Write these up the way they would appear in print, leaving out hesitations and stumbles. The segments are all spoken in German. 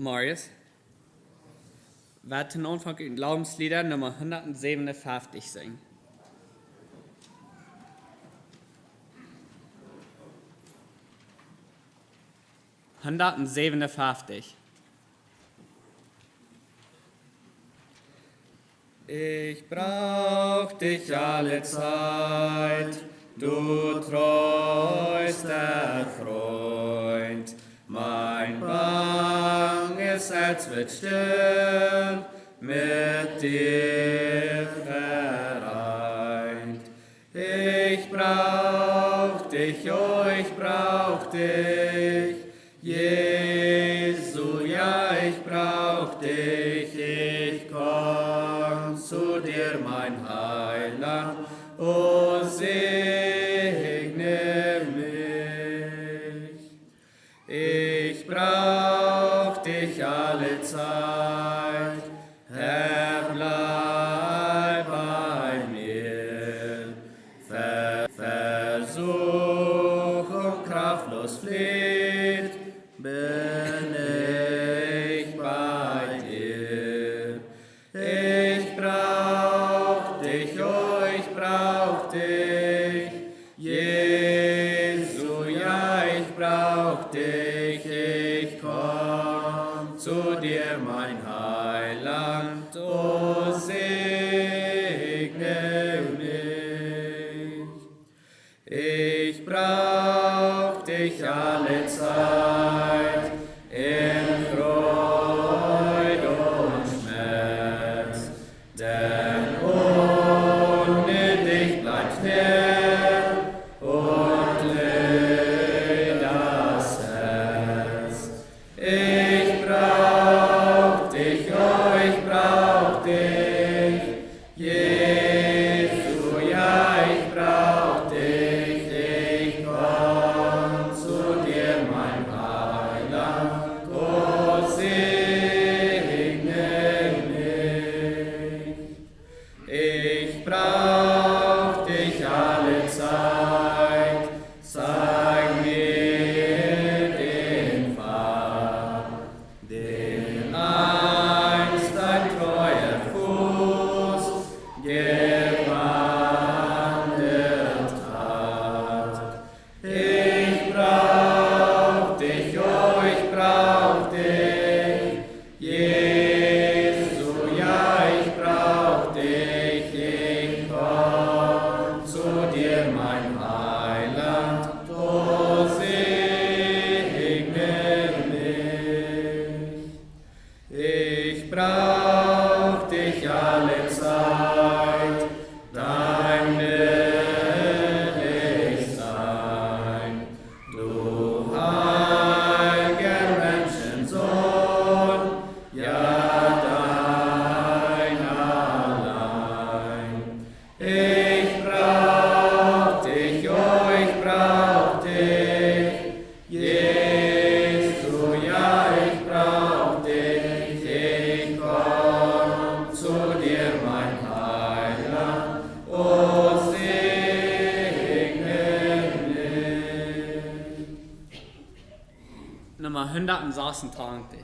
Marius. Wir werden Anfang in Glaubenslieder Nummer 157 singen. Ich brauch dich alle Zeit, du treuster Freund. Mein banges Herz wird still, mit dir vereint. Ich brauch dich, oh, ich brauch dich, Jesu, ja, ich brauch dich, ich komm zu dir, mein Heiland, o segne mich. Ich brauch dich alle Zeit, Herr, bleib bei mir. Versuchung kraftlos flieht, bin ich bei dir. Ich brauch dich, oh, ich brauch dich, Jesu, ja, ich brauch dich, ich komm zu dir, mein Heiland, o segne mich. Ich brauch dich alle Zeit, in Freude und Schmerz, denn ohne dich bleibt leer und leer das Herz. Ich brauch dich, oh, ich brauch dich, Jesu, ja, ich brauch dich, ich komm zu dir, mein Heiland, o segne mich. Ich brauch dich alle Zeit, zeig mir den Pfad, den einst dein treuer Fuß gewandelt hat. Ich brauch dich, oh, ich brauch dich, Jesu, ja, ich brauch dich, ich komm zu dir, mein Heiland, o segne mich. Ich brauch dich alle Zeit, dein will ich sein. Du heiliger Menschensohn, ja, dein allein. Ich brauch dich, oh, ich brauch dich, Jesu, ja, ich brauch dich, ich komm zu dir, mein Heiland, o segne mich. Nummer 126.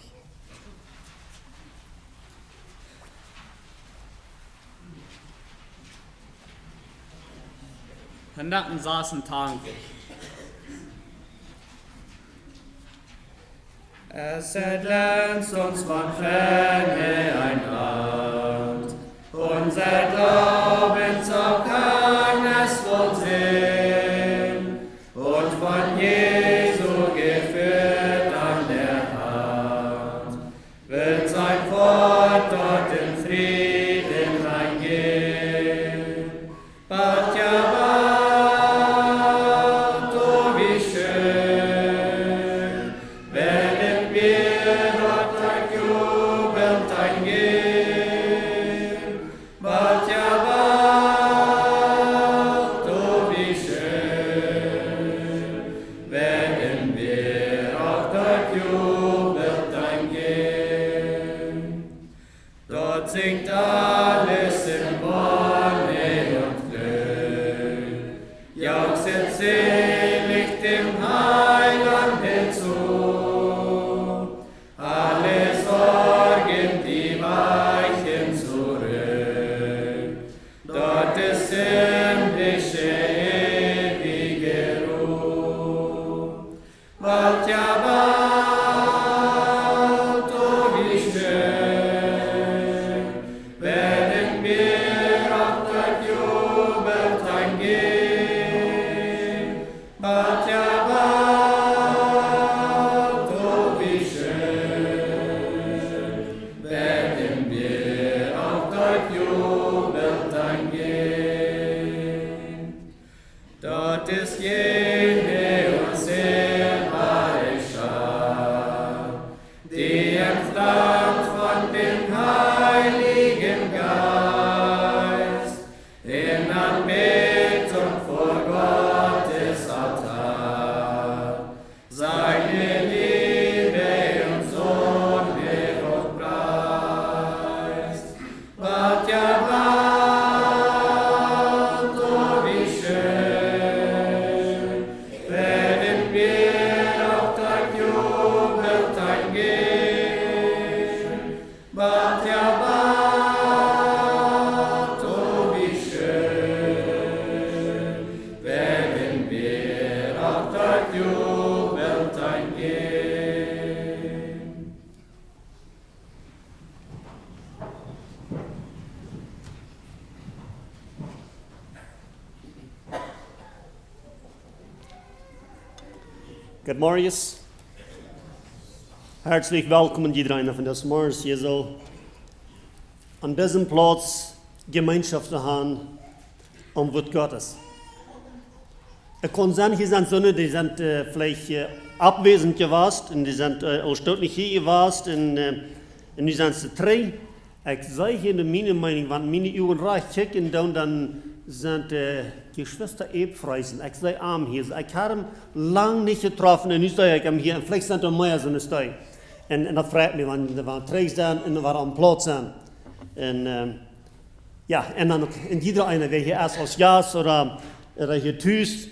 Es erglänzt uns von Ferne ein Land, unser Glaubens auch kann es wohl sehen, und von Jesu geführt an der Hand, wird sein Wort dort in Frieden reingehen. Bald, ja bald, oh wie schön, werden wir dort jubelnd eingehen. Bald, ja bald, oh wie schön, werden wir auch dort jubelnd eingehen. Dort singt alles in Wonne und Glück, jauchzet selig dem Heiland hinzu. Alles segne uns der Mareschal, die entflammt von dem Heiligen Geist, in Anbetung vor Gottes Altar, seine Liebe uns ohne Hoch preist. Bald ja bald, oh wie schön, werden wir auf dein Jubeltag gehen. Bald ja bald, oh wie schön, werden wir auf dein Jubeltag gehen. Good morning. Herzlich willkommen, jeder einer von das Morgens hier so an diesem Platz Gemeinschaft zu haben am Wort Gottes. Es kann sein, hier sind Söhne, die sind vielleicht abwesend gewesen und die sind auch nicht hier gewesen und die sind drei. Ich sage hier meine Meinung, wenn meine Augen recht checken, dann sind die Schwester Ebfreisen. Ich sei arm hier. Ich habe ihn lange nicht getroffen und ich sage, ich am hier. Und vielleicht sind da mehr so eine Stei. Und das freut mich, wenn wir drei sind und wir am Platz sind. Und ja, und dann in jeder eine, wer hier erst aus Jas oder hier tust,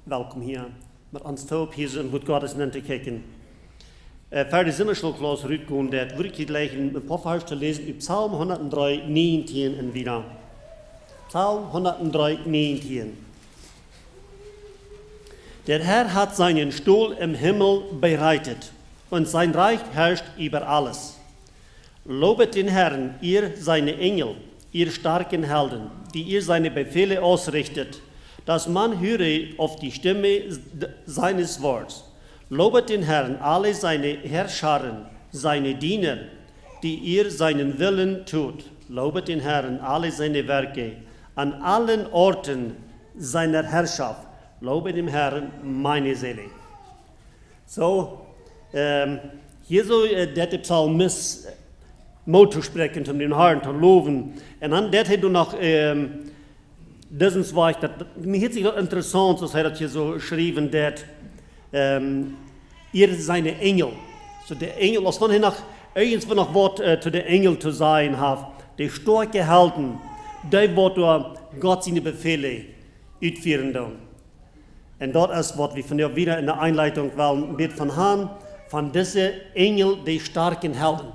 willkommen hier. Mit uns Taub hier sind, wo Gottes nennt zu kicken. Für die Sinneschluckklaus rübergehen, das würde ich gleich ein paar Vers zu lesen, über Psalm 103, 19 und wieder. Psalm 103, 19. Der Herr hat seinen Stuhl im Himmel bereitet und sein Reich herrscht über alles. Lobet den Herrn, ihr seine Engel, ihr starken Helden, die ihr seine Befehle ausrichtet, dass man höre auf die Stimme seines Wortes. Lobet den Herrn, alle seine Herrscharen, seine Diener, die ihr seinen Willen tut. Lobet den Herrn, alle seine Werke, an allen Orten seiner Herrschaft. Lobe dem Herrn, meine Seele. So, hier so der Psalmist Motto sprechen, um den Herrn zu loben. Und dann der hat noch diesen Zweig, mir hat sich das interessant, dass er das hier so geschrieben, dass ihr seine Engel, so der Engel, als von hier noch irgendwo noch Wort zu den Engel zu sein hat, die starke Helden, die wird Gott seine Befehle ausführen. Und das ist, was wir von dir wieder in der Einleitung wollen, mit von haben, von diesen Engel, die starken Helden.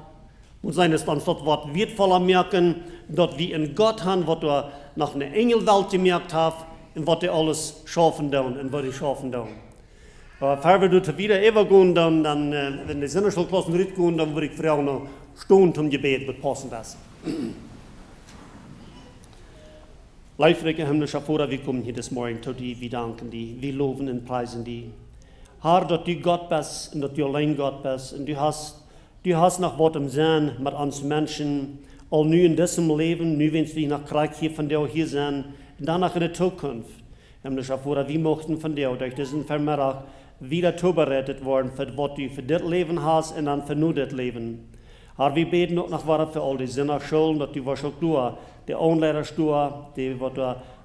Und sein es dann dort, was wertvoller merken, dort wie in Gott haben, was wir nach einer Engelwelt gemerkt haben, und was die alles schaffen tun, und was die schaffen tun. Aber wenn wir wieder übergehen, dann wenn die Sinneschulklassen rübergehen, dann würde ich fragen, noch Stunden zum Gebet, wird passen das. Leifrige himmlischer Vater, wir kommen hier das Morgen zu dir, wir danken dir, wir loben und preisen dir. Herr, dass du Gott bist und dass du allein Gott bist und du hast nach was im Sinn mit uns Menschen, all nu in diesem Leben, nu wenn wir nach Krieg hier von dir hier sind, und danach in der Zukunft. Himmlischer Vater, wir möchten von dir durch diesen Vermittag wieder zubereitet worden, für was du für das Leben hast und dann für nur das Leben. Herr, wir beten auch nach Wahrheit für all die Sinner Schulen, dass du was auch du, die Anleiter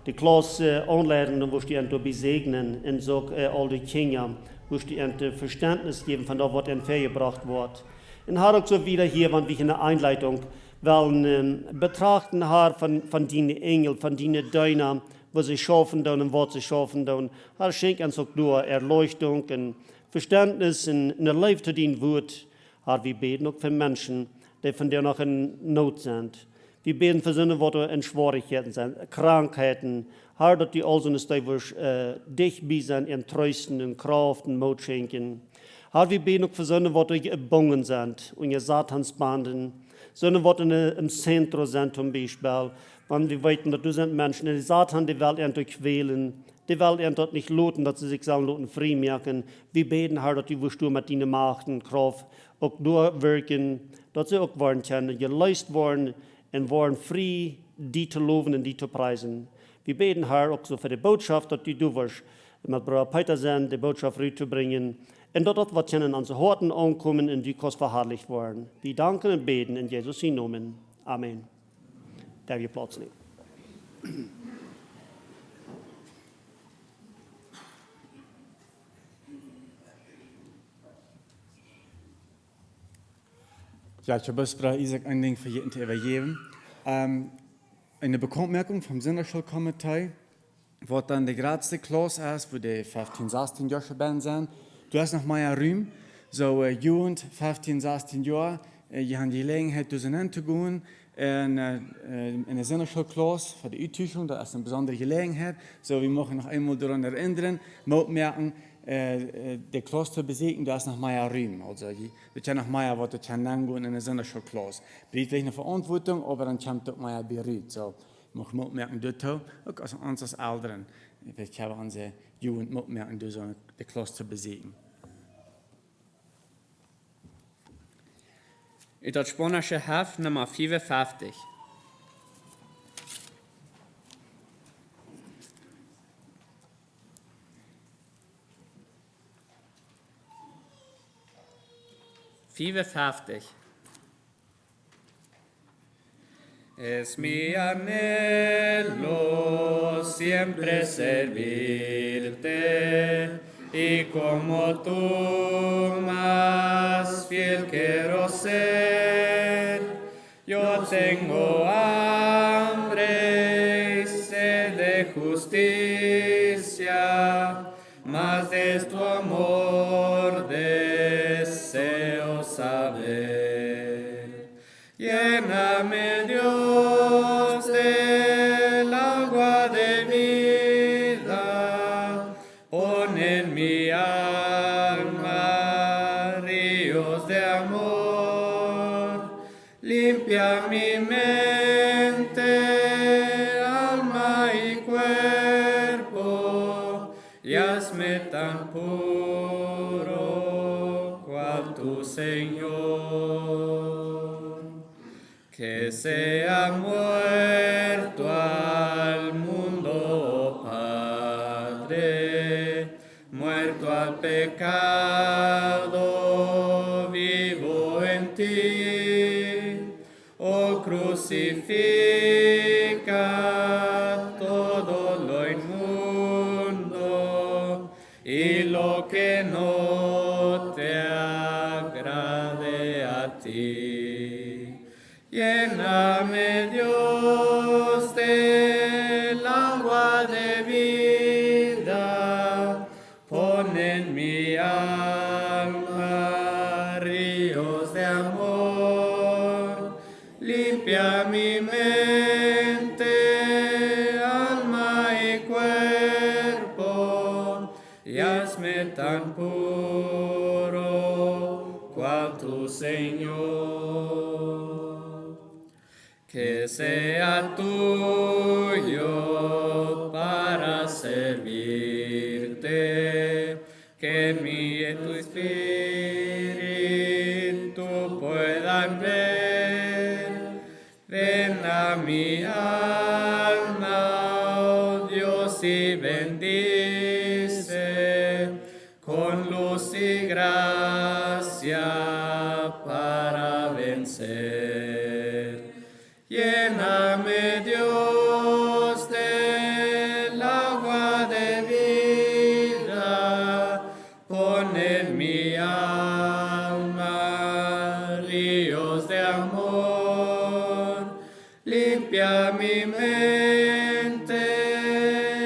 die Klasse anleiten, und wo die Ente besegnen, und so all die Kinder, wo die Ente Verständnis geben von dem, was ihnen vergebracht wird. Und Herr, auch so wieder hier, wenn wir in der Einleitung wollen betrachten, Herr, von deinen Engeln, von deinen Däunen, was sie schaffen und was sie schaffen. Herr, schenk uns auch nur Erleuchtung und Verständnis und eine Liebe zu deinem Wort. Herr, wir beten auch für Menschen, die von dir noch in Not sind. Wir beten für Sünden, die in Schwierigkeiten sind, Krankheiten. Herr, dass die all so dich bei sind, in Trösten, in Kraft, in Mut schenken. Herr, wir beten auch für Sünden, die gebunden sind, und ihr Satansbanden. Sünden, die im Zentrum sind, zum Beispiel. Wenn wir wissen, dass du sind Menschen, die Satan, die will quälen, die will dort nicht loten, dass sie sich sagen, frei merken. Wir beten, Herr, dass du mit deiner Macht und Kraft auch durchwirken, dass sie auch werden können, geleist worden und waren frei, die zu loben und die zu preisen. Wir beten, Herr, auch so für die Botschaft, dass du wirst mit Bruder Peter sein, die Botschaft rüberzubringen. Und dort wird an unsere Horten ankommen und die kannst verherrlicht werden. Wir danken und beten in Jesus' Namen. Amen. Darf ihr Platz nehmen? Ja, ich habe Bruder Isaac ein Ding für jeden zu übergeben. Eine Bekanntmerkung vom Sinnerschulkomitee, wo dann die größte Klasse ist, wo die 15, 16 Jahre bin sind. Du hast noch mehr Raum, so Jugend, 15, 16 Jahre, ihr habt die Gelegenheit, durcheinander zu gehen in eine Sinnerschulklasse für die Eintäuschung, das ist eine besondere Gelegenheit. So, wir machen noch einmal daran erinnern, merken, die Klasse zu besiegen, da ist noch mehr Raum. Also, das ist noch mehr, was du gehen in eine Sinnerschulklasse. Bleibt eine Verantwortung, aber dann kommt auch mehr berührt. So, ich muss merken, das auch als uns als Eltern. Ich habe unsere Jugend merken, die Klasse zu besiegen. In das spanische Heft Nummer 55. Es mi anhelo siempre servirte, y como tú más fiel quiero ser. Yo tengo hambre y sed de justicia, más de tu amor deseo saber. Lléname, Dios, del agua de vida, pon en mi alma ríos de amor, limpia mi mente, alma y cuerpo, y hazme tan puro cual tu Señor. Que sea muerto al mundo, oh Padre, muerto al pecado, vivo en ti. Oh, crucifica todo lo inmundo y lo que no te agrade a ti. Lléname, Dios, del agua de vida, pon en mi alma ríos de amor, limpia mi mente, alma y cuerpo, y hazme tan puro cual tu Señor. Que sea tuyo para servirte, que en mí y tu espíritu puedan ver. Ven a mi alma, oh Dios, y bendice con luz y gracia para vencer. Lléname, Dios, del agua de vida, pon en mi alma ríos de amor, limpia mi mente,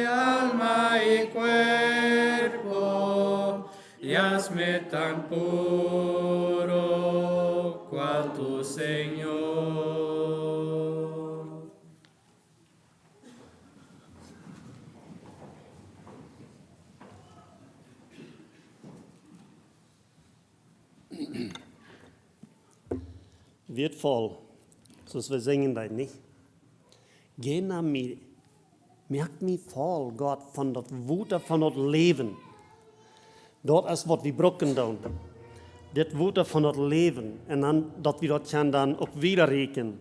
alma y cuerpo, y hazme tan puro cual tu Señor. Wird voll, zoals we zingen dat niet. Geh naar mij, merk mij vol, God, van dat water van dat leven. Dat is wat we brokken doen. Dit water van dat leven. En dan, dat we dat dan ook weer rekenen.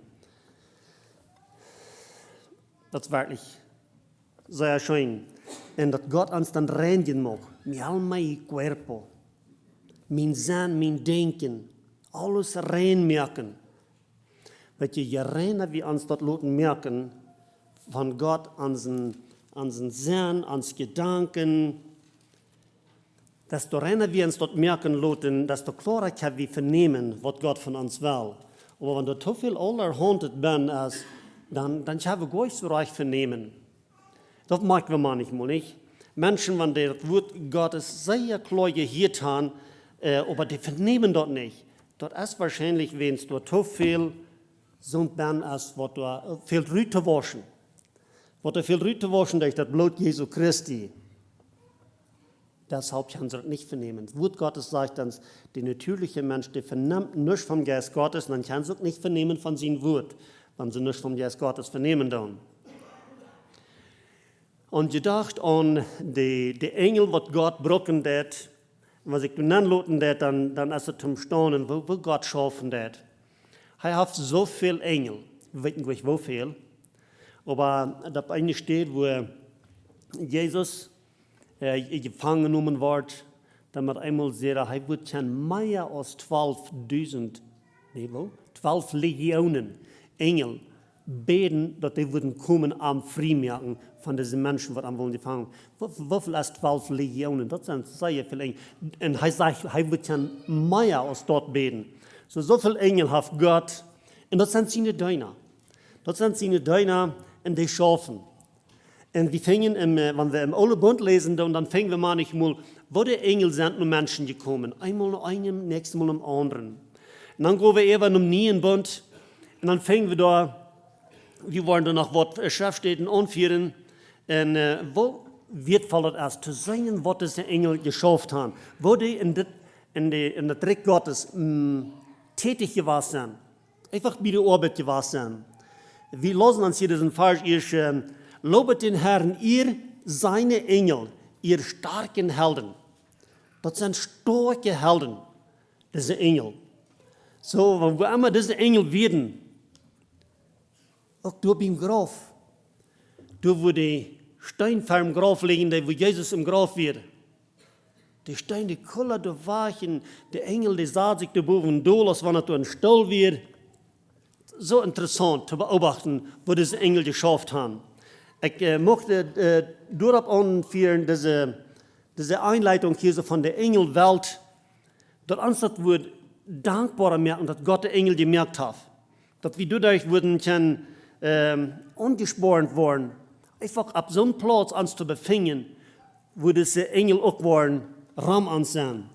Dat is werkelijk sehr schön. Und dass Gott uns dann reinigen mag. Mi alma y cuerpo. Mein Sein, mein Denken. Alles rein merken. Weil je reiner wir uns dort lassen merken, von Gott an unseren Sein, ans Gedanken, desto reiner wir uns dort merken lassen, desto klarer können wir vernehmen, was Gott von uns will. Aber wenn du zu viel allerhundet bist, dann können wir gar nicht so reich vernehmen. Das merken wir manchmal nicht. Menschen, wenn das Wort Gottes sehr klar gehört haben, aber die vernehmen das nicht. Das ist wahrscheinlich, wenn du zu viel so bin, als was du viel Rüte waschen. Was du viel Rüte waschen durch das Blut Jesu Christi. Deshalb können sie das nicht vernehmen. Das Wort Gottes sagt uns, der natürliche Mensch, der vernimmt nichts vom Geist Gottes, dann kann sie auch nicht vernehmen von seinem Wort, wenn sie nichts vom Geist Gottes vernehmen dann. Und gedacht an die Engel, was Gott brücken hat, was ich dann lassen hat, dann ist es zum Staunen, wo Gott schaffen hat. Er hat so viele Engel, wir wissen nicht wie viel, aber da eine steht, wo Jesus gefangen genommen wird, damit einmal sehr, er wird schon mehr als 12.000, 12 Legionen Engel beten, dass die würden kommen am Freimerken von diesen Menschen, die am wollen gefangen. Wie viel ist 12 Legionen? Das sind sehr viele Engel. Und er sagt, er wird schon mehr als dort beten. So viele Engel hat Gott, und das sind seine Diener. Das sind seine Diener, und die schaffen. Und wir fingen, wenn wir im Alten Bund lesen, dann fingen wir manchmal, wo die Engel sind nur Menschen gekommen. Einmal noch einem, nächstes Mal am anderen. Und dann gehen wir eben im Neuen Bund, und dann fingen wir da, wir wollen da noch was Schriftstellen anführen, und wo wird fallet erst zu sehen, was diese Engel geschafft haben, wo die in der Trick Gottes tätig gewesen sind, einfach bei der Arbeit gewesen sind. Wir lassen uns hier diesen Vers, lobet den Herrn, ihr seine Engel, ihr starken Helden. Das sind starke Helden, diese Engel. So, wo immer diese Engel werden, auch du beim Grab, du wo die Steine vor dem Grab liegen, wo Jesus im Grab wird. Die Steine, die Kuller, die Wachen, die Engel, die sah sich da boven durch, als wenn er ein Stall wird. So interessant zu beobachten, wo diese Engel geschafft haben. Ich möchte darauf anführen, diese Einleitung hier so von der Engelwelt, dass uns das wird dankbarer merken, dass Gott die Engel gemerkt hat. Dass wir dadurch würden angespornt worden, einfach ab so einem Platz uns zu befinden, wo diese Engel auch waren, Ram ansehen.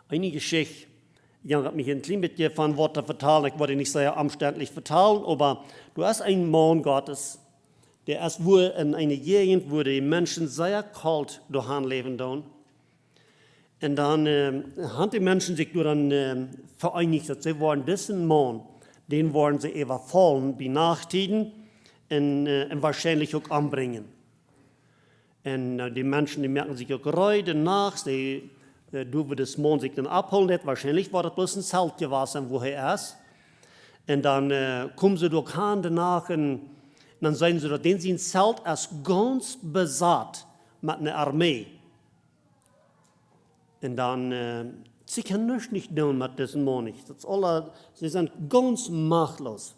Eine Geschichte, ich habe mich ein klein bisschen von Worten vertalen, ich wollte nicht sehr umständlich vertalen, aber du hast einen Mann Gottes, der ist wohl in einer Gegend, wo die Menschen sehr kalt daheim leben. Und dann haben die Menschen sich dann vereinigt, sie wollen diesen Mann, den wollen sie überfallen, benachrichtigen und wahrscheinlich auch umbringen. Und die Menschen, die merken sich auch gerade nach, wo das Mann sich dann abholen hat, wahrscheinlich war das bloß ein Zelt gewesen, wo er ist. Und dann kommen sie durch Hand danach und dann sagen sie, dass sein Zelt ist ganz besatt mit einer Armee. Und dann, sie können nicht tun mit diesem Mann nicht. Sie sind ganz machtlos.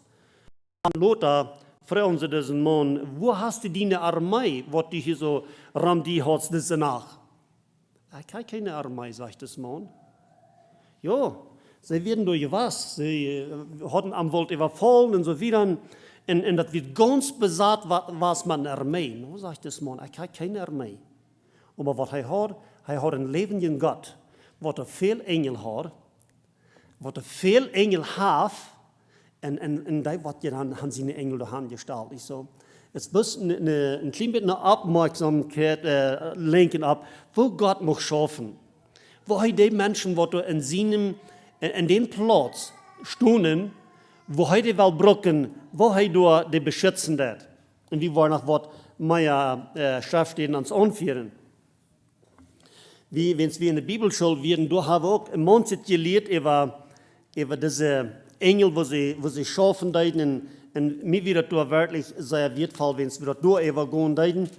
Und Lothar fragen sie diesen Mann, wo hast du deine Armee, was du hier so ramdi hast diese Nacht? Ich habe keine Armee, sagt das Mann. Ja, sie werden durch was. Sie hatten am Wald überfallen und so wieder. Und das wird ganz besatt, was man Armee. No, sagt das Mann, ich habe keine Armee. Aber was er hat einen lebenden Gott, was er viel Engel hat, was er viel Engel hat, und da wird dann seine Engel daheim gestellt. Ich so, jetzt muss ein klein bisschen Aufmerksamkeit lenken ab, wo Gott muss schaffen. Wo die Menschen, die in dem Platz stehen, wo die will brücken, wo die beschützen wird. Und wir wollen noch was mehr Schriftstellen uns anführen. Wenn wir in der Bibelschule werden, da haben wir auch manches gelehrt über diese Engel, wo sie schaffen, Und mir wird das wirklich sehr wertvoll, wenn wir das durchgehen deuten.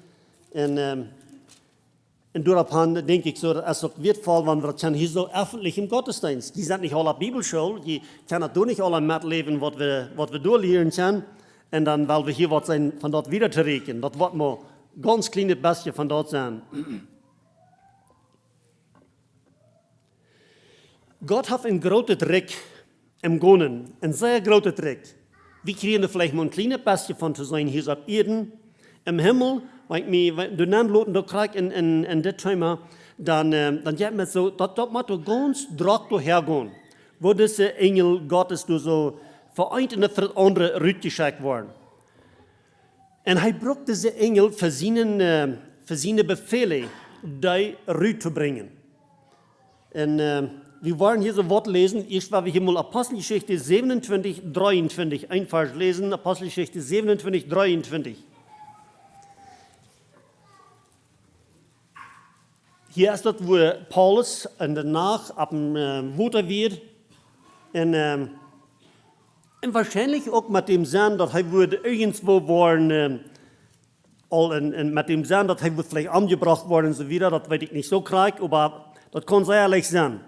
Und daraufhin denke ich so, es ist auch wertvoll, wenn wir das hier so öffentlich im Gottesdienst. Die sind nicht alle Bibelschule, die können das nicht alle mitleben, was wir durchlehren können. Und dann, weil wir hier was sein, von dort wieder zu reden. Das wird mal ganz kleine bisschen von dort sein. Gott hat einen großen Trick im Gonen, einen sehr großen Trick. Wir kriegen vielleicht mal ein kleines bisschen von zu sein hier auf Erden. Im Himmel, wenn du dann loten, du kriegst in das Thema, dann geht man so, das muss du ganz direkt hergehen, wo diese Engel Gottes du so vereint und für andere rütgeschickt worden. Und er braucht diese Engel für seine Befehle, die rüt zu bringen. Und wir wollen hier so Wort lesen. Ich werde hier mal Apostelgeschichte 27, 23 einfach lesen. Apostelgeschichte 27, 23. Hier ist das, wo Paulus und danach ab dem Wuter wird. Und wahrscheinlich auch mit dem Sinn, dass er würde irgendwo worden, mit dem Sinn, dass er vielleicht angebracht worden und so wieder. Das weiß ich nicht so krieg, aber das kann sehr ehrlich sein.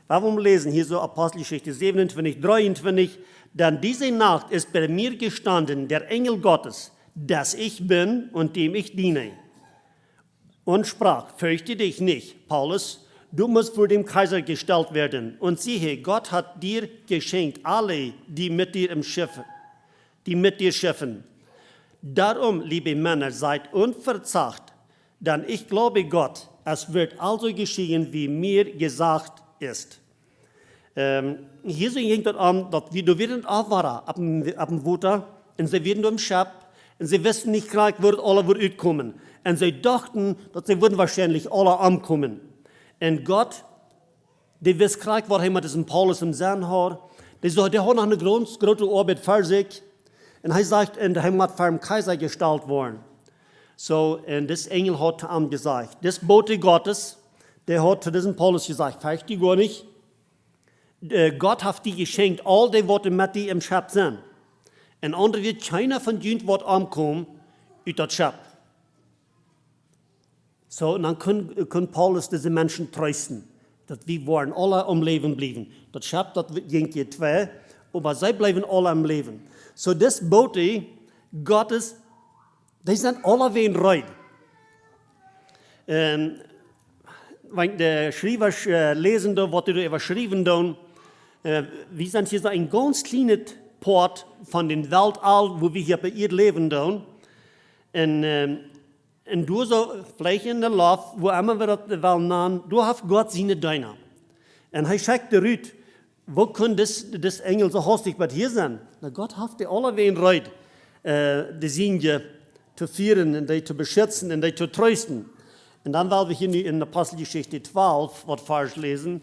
Warum lesen hier so Apostelgeschichte 27, 23? Denn diese Nacht ist bei mir gestanden der Engel Gottes, dass ich bin und dem ich diene. Und sprach, fürchte dich nicht, Paulus, du musst vor dem Kaiser gestellt werden. Und siehe, Gott hat dir geschenkt alle, die mit dir schiffen. Darum, liebe Männer, seid unverzagt, denn ich glaube Gott, es wird also geschehen, wie mir gesagt ist. Hier ging das an, dass wir werden aufwachen ab dem Wuter, und sie werden im Schab, und sie wissen nicht gleich, wo alle utkommen. Und sie dachten, dass sie würden wahrscheinlich alle ankommen. Und Gott, der wisst gleich, was er mit diesem Paulus im Sinn hat. Der hat noch eine große Arbeit für sich. Und er sagt, und er muss vor dem Kaiser gestellt worden. So, und das Engel hat zu ihm gesagt, das Bote Gottes, der hat zu diesem Paulus gesagt, fürchte dich gar nicht. Gott hat dir geschenkt, all die, was mit dir im Schab sind. Und andere wird keiner von denen, was ankommen, aus dem Schab. So, und dann kann Paulus diese Menschen trösten, dass wir wollen alle am Leben bleiben. Das Schab, das ging hier zwei, aber sie bleiben alle am Leben. So, das Bote Gottes, die sind alle wen rein. Wenn der Schreiber lesen, was du überschrieben hast, wir sind hier so ein ganz kleines Port von den Weltall, wo wir hier bei ihr leben. Und du so vielleicht in der Lauf, wo immer wir das wollen, du hast Gott seine Däune. Und er sagt der Rüd, wo kann das Engel so hastig bei hier sein? Na, Gott hat die alle wen reut, die Siege zu führen und die zu beschützen und die zu trösten. Und dann wollen wir hier in Apostelgeschichte 12 was falsch lesen.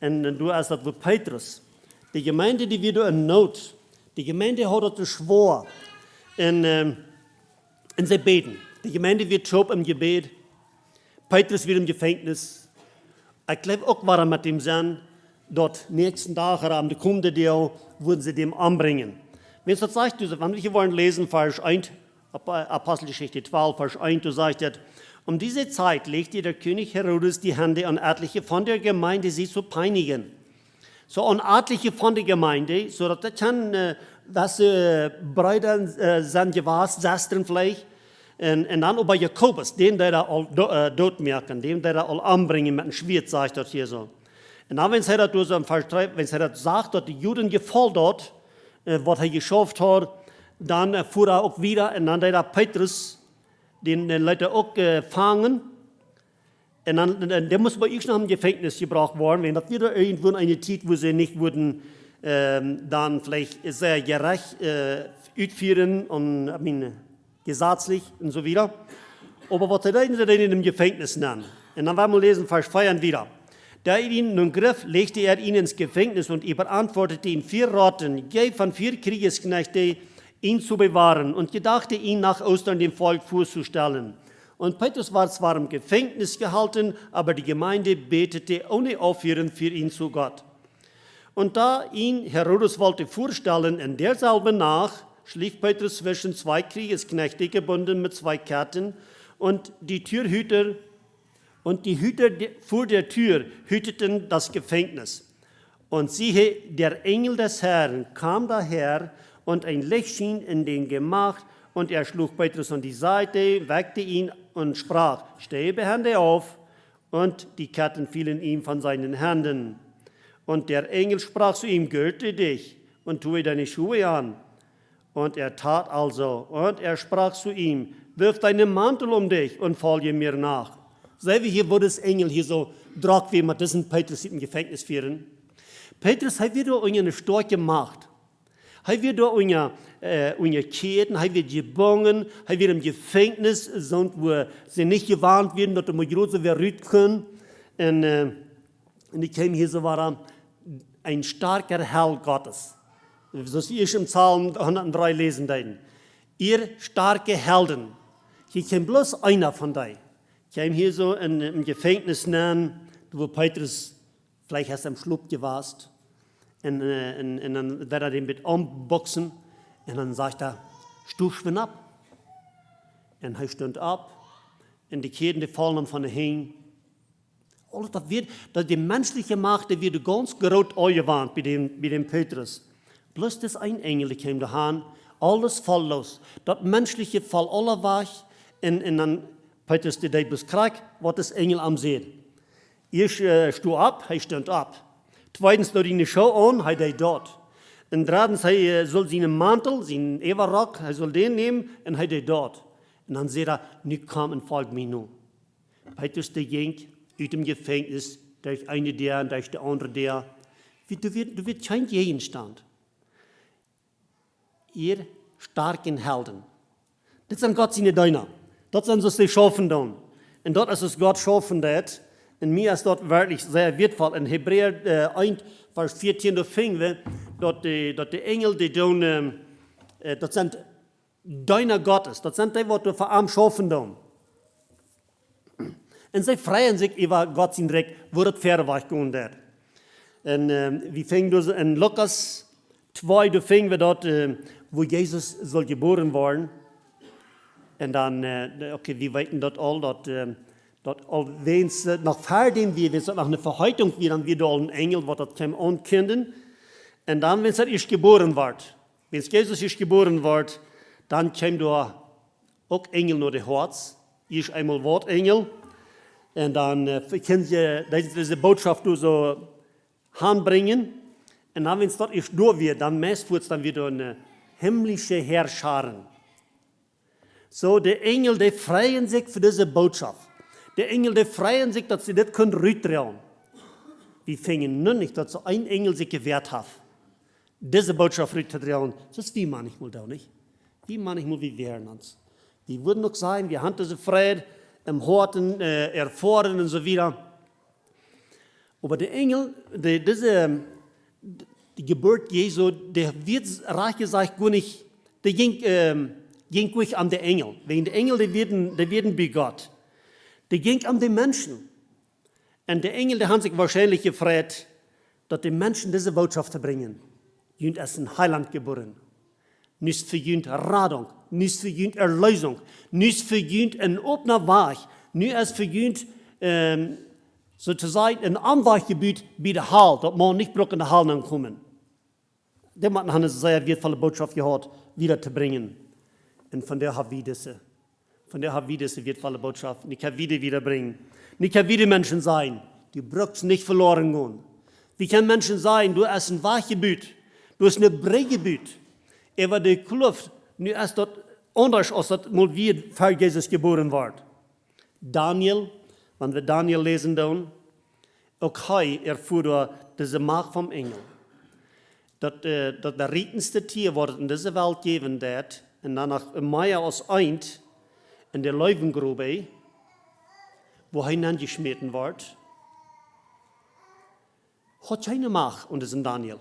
Und du hast das mit Petrus. Die Gemeinde, die wieder in Not, die Gemeinde hat das schwor. Und sie beten. Die Gemeinde wird schob im Gebet. Petrus wird im Gefängnis. Ich glaube auch, war er mit dem Sinn, dort nächsten Tag oder am kommenden Tag würden sie dem anbringen. Wenn es das sagt, wenn wir hier wollen lesen, Vers 1, Apostelgeschichte 12, Vers 1, du sagst, um diese Zeit legte der König Herodes die Hände an etliche von der Gemeinde, sie zu peinigen. So an etliche von der Gemeinde, so dass das kann, was Brüder sind gewesen, Schwestern vielleicht, und dann über Jakobus, den der da all dort merken, den der da all anbringen mit einem Schwert, sagt das hier so. Und dann, wenn es das so im Vers 3, wenn es das sagt, dass die Juden gefallen hat, was er geschafft hat, dann fuhr er auch wieder, und dann der Petrus, den Leute auch gefangen, und dann, der muss bei uns noch im Gefängnis gebracht worden, wenn das wieder irgendwo eine Zeit, wo sie nicht wurden, dann vielleicht sehr gerecht ausführen und, gesetzlich und so wieder. Aber was reden sie denn in dem Gefängnis nennen? Und dann werden wir lesen, Vers 4 wieder. Da er ihn nun griff, legte er ihn ins Gefängnis und überantwortete ihn 4 Raten, von 4 Kriegsknechte, ihn zu bewahren und gedachte, ihn nach Ostern dem Volk vorzustellen. Und Petrus war zwar im Gefängnis gehalten, aber die Gemeinde betete ohne Aufhören für ihn zu Gott. Und da ihn Herodes wollte vorstellen, in derselben Nacht, schlief Petrus zwischen zwei Kriegsknechte, gebunden mit zwei Ketten, und die Hüter vor der Tür hüteten das Gefängnis. Und siehe, der Engel des Herrn kam daher, und ein Licht schien in den Gemach, und er schlug Petrus an die Seite, weckte ihn und sprach, stehe behende auf, und die Ketten fielen ihm von seinen Händen. Und der Engel sprach zu ihm, gürte dich und tue deine Schuhe an. Und er tat also, und er sprach zu ihm, wirf deinen Mantel um dich und folge mir nach. Sehen wir hier, wo das Engel hier so drauf, wie man diesen Petrus im Gefängnis führen. Petrus hat wieder eine starke Macht. Hij wird da Ketten, hij wird gebunden, hij wird im Gefängnis, wo sie nicht gewarnt werden, dass die große Verrückt können. Und ich kam hier so war ein starker Held Gottes. So wie ich im Psalm 103 lesen dein. Ihr starke Helden. Hier kam bloß einer von denen. Ich kam hier so im Gefängnis nennen, wo Petrus vielleicht erst am Schluck gewasst. Und dann wird er den mit umboxen. Und dann sagt er, schwinn ab. Und er stund ab. Und die Ketten, die fallen von hin. Alles das wird, die menschliche Macht, die wird ganz groß angewandt bei dem Petrus. Bloß das ein Engel, der kam dahin. Alles voll los. Das menschliche Fall alle weg. Und dann Petrus, der bloß krieg, was das Engel am sehen. Ich stod ab, er stand ab. Zweitens, da die Show an, er dort. Und drittens, er soll seinen Mantel, seinen Everrock, er soll den nehmen und er dort. Und dann sagt er, nu komm und folg mir nun. Petrus, der ging aus dem Gefängnis, durch eine der und durch der andere der. Du wirst kein Gegenstand. Ihr starken Helden. Das sind Gott seine Döner. Das sind so die Schaffen dann. Und dort ist es Gott schaffen hat. Und mir ist dort wirklich sehr wertvoll. In Hebräer 1, Vers 14, da finden wir, dass die Engel, die dann, das sind Döner Gottes. Das sind die, die du vor allem schaffen dann. Und sie freuen sich über Gott sein Recht, wo das Pferd weggehen wird. Und wir fingen das in Lukas 2, da fingen wir dort, wo Jesus soll geboren werden. Und dann, okay, wir weten dort all, dort nachdem wir nach einer Verheitung wir dann wieder ein Engel, was das kam ankündigen. Und dann, wenn es ist geboren wird, wenn Jesus ist geboren wird, dann kam da auch Engel nur der Herz. Ich einmal Wortengel. Und dann können sie diese Botschaft so anbringen. Und dann, wenn es dort ist durch wird, dann meist wird es dann wieder eine himmlische Herrscher. So, die Engel, die freuen sich für diese Botschaft. Die Engel, die freuen sich, dass sie das können rütteln. Wir fingen nun nicht, dass so ein Engel sich gewehrt hat. Diese Botschaft rütteln. Das ist wie manchmal da, nicht? Wie manchmal wir wehren uns. Wir würden noch sagen, wir haben diese Friede im Horten erfahren und so weiter. Aber der Engel, die Geburt Jesu, der wird reich gesagt gar nicht, der ging ruhig an den Engel. Wegen der Engel, die werden bei Gott. Der ging an den Menschen. Und der Engel, der hat sich wahrscheinlich gefreut, dass die Menschen diese Botschaft bringen. Jünd ist ein Heiland geboren. Nicht für jünd Radung, nicht für jünd Erlösung, nicht für jünd ein offener Weg, nur erst für jünd sozusagen ein Anweichgebiet bei der Hall, dass man nicht in der Hall kommen. Der hat eine sehr wertvolle Botschaft gehabt, wieder zu bringen. Und von der haben wir diese. Von der haben wir diese wertvolle Botschaft. Und ich kann wiederbringen. Und ich kann wieder Menschen sein, die brauchst nicht verloren gehen. Wie kann Menschen sein, du hast ein Wachgebiet, du hast eine Breigebiet. Aber die Kluft, nu ist das anders, als das mal wie vor Jesus geboren wird. Daniel, wenn wir Daniel lesen dann, auch erfuhr diese Macht vom Engel. Dass der rietenste Tier, was es in dieser Welt geben wird, und dann nach Meier aus eint, in der Löwengrube, wo hineingeschmissen wird, hat keine Macht, und das ist Daniel.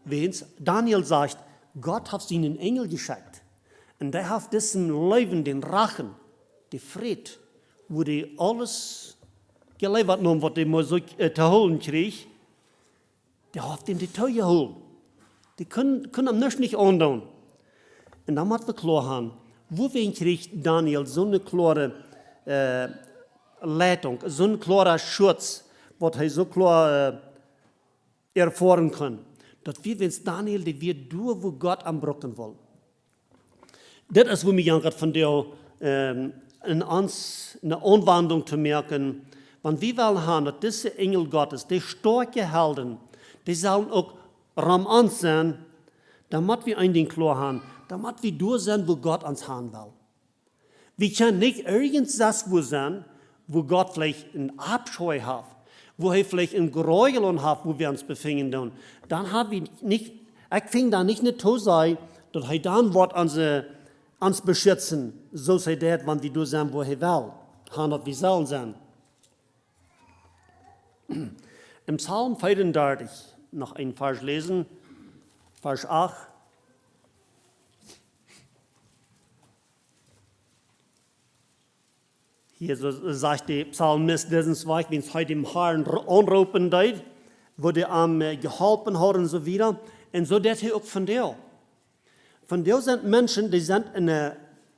Wenn's Daniel sagt, Gott hat ihnen Engel geschickt. Und der hat diesen Löwen, den Rachen, die Fried, wo die alles geliefert haben, was die mal so zu holen kriegt, der hat ihm die Tür geholt. Die können ihm nicht andauern. Und dann müssen wir klar haben, wohin kriegt Daniel so eine klare Leitung, so ein klarer Schutz, was er so klar erfahren kann. Dat wir, wenn Daniel, die wir durch, wo Gott am Brocken will. Das ist, wo mir gerade von der eine Anwandlung zu merken, wenn wir wollen haben, dass diese Engel Gottes, die starke Helden, die sollen auch Ram sein, damit wir ein Ding klar haben, damit wir durch sein, wo Gott uns haben will. Wir können nicht irgendwas sein, wo Gott vielleicht einen Abscheu hat, wo er vielleicht ein Gräuel hat, wo wir uns befinden. Dann haben wir nicht, ich finde da nicht zu sein, dass er dann wird uns beschützen, so sei das, wenn wir durch sein, wo er will, haben wir sollen sein. Im Psalm 34, noch einen Vers lesen, Vers 8. Hier so sagt der Psalmist diesen Zweig, wenn es heute im Herrn anrufen deit, wo der am geholfen hat und so wieder. Und so das hier auch von dir. Von dir sind Menschen, die sind in eine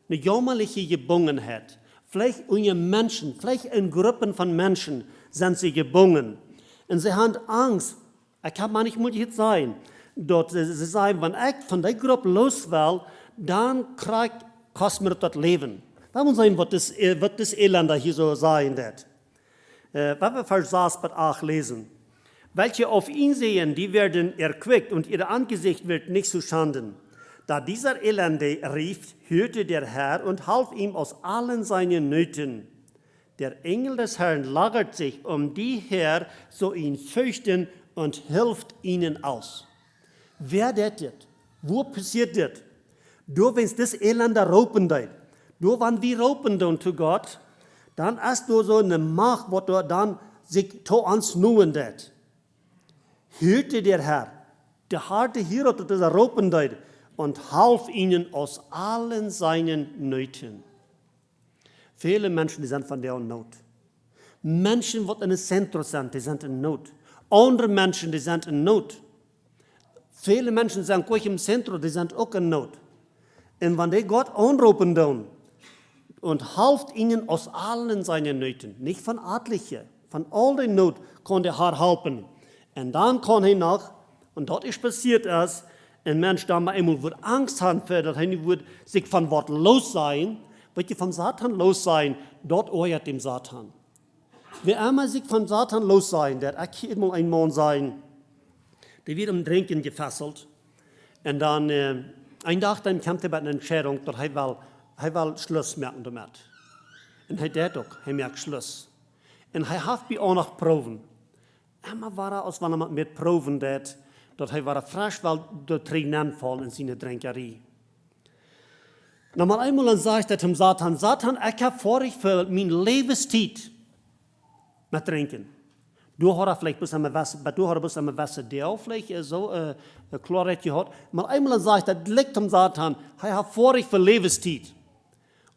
jämmerliche Gebungenheit. Vielleicht unter Menschen, vielleicht in Gruppen von Menschen sind sie gebunden. Und sie haben Angst. Ich kann mal nicht mutig sein. Dort, sie sagen, wenn ich von der Gruppe los will, dann kostet mir das Leben. Da muss sein, was das Elender hier so sein wird. Wenn wir Vers 8 lesen. Welche auf ihn sehen, die werden erquickt und ihr Angesicht wird nicht zu Schanden. Da dieser Elende rief, hörte der Herr und half ihm aus allen seinen Nöten. Der Engel des Herrn lagert sich um die her, so ihn fürchten und hilft ihnen aus. Wer das? Wo passiert das? Du, wenn es das Elende ropen deit, du, wenn wir ropen dann zu Gott, dann hast du so eine Macht, was du dann sich zu uns nehmen det. Hörte der Herr, der harte hier hat das ropen deit und half ihnen aus allen seinen Nöten. Viele Menschen, die sind von der Not. Menschen, die in einem Zentrum sind, die sind in Not. Andere Menschen, die sind in Not. Viele Menschen sind gleich im Zentrum, die sind auch in Not. Und wenn die Gott anrufen dann und halft ihnen aus allen seinen Nöten, nicht von Adlichen, von all den Not kann der Herr helfen. Und dann kann er noch, und dort ist passiert es, ein Mensch, der einmal Angst haben für, dass er nicht sich von Wort los sein, wird ihr vom Satan los sein, dort euert dem Satan. Wer einmal sich von Satan los sein, der kann mal ein Mann sein, der wird im Trinken gefesselt. Und dann, ein Tag dann kommt er bei einer Entscheidung, dass er will Schluss machen damit. Und er hat auch, er merkt Schluss. Und er hat mich auch noch Proben. Einmal war er, als wenn er mit Proben hat, dass er war frisch, weil der Tränen fallen in seine Trinkerie. Nochmal einmal dann sage ich das dem Satan, ich habe vor, ich für mein Lebenszeit mit Trinken. Du hast vielleicht bis am Wasser, der vielleicht so Chlorid gehabt. Mal einmal dann sage ich, das liegt dem Satan, ich habe vor, ich für Lebenszeit.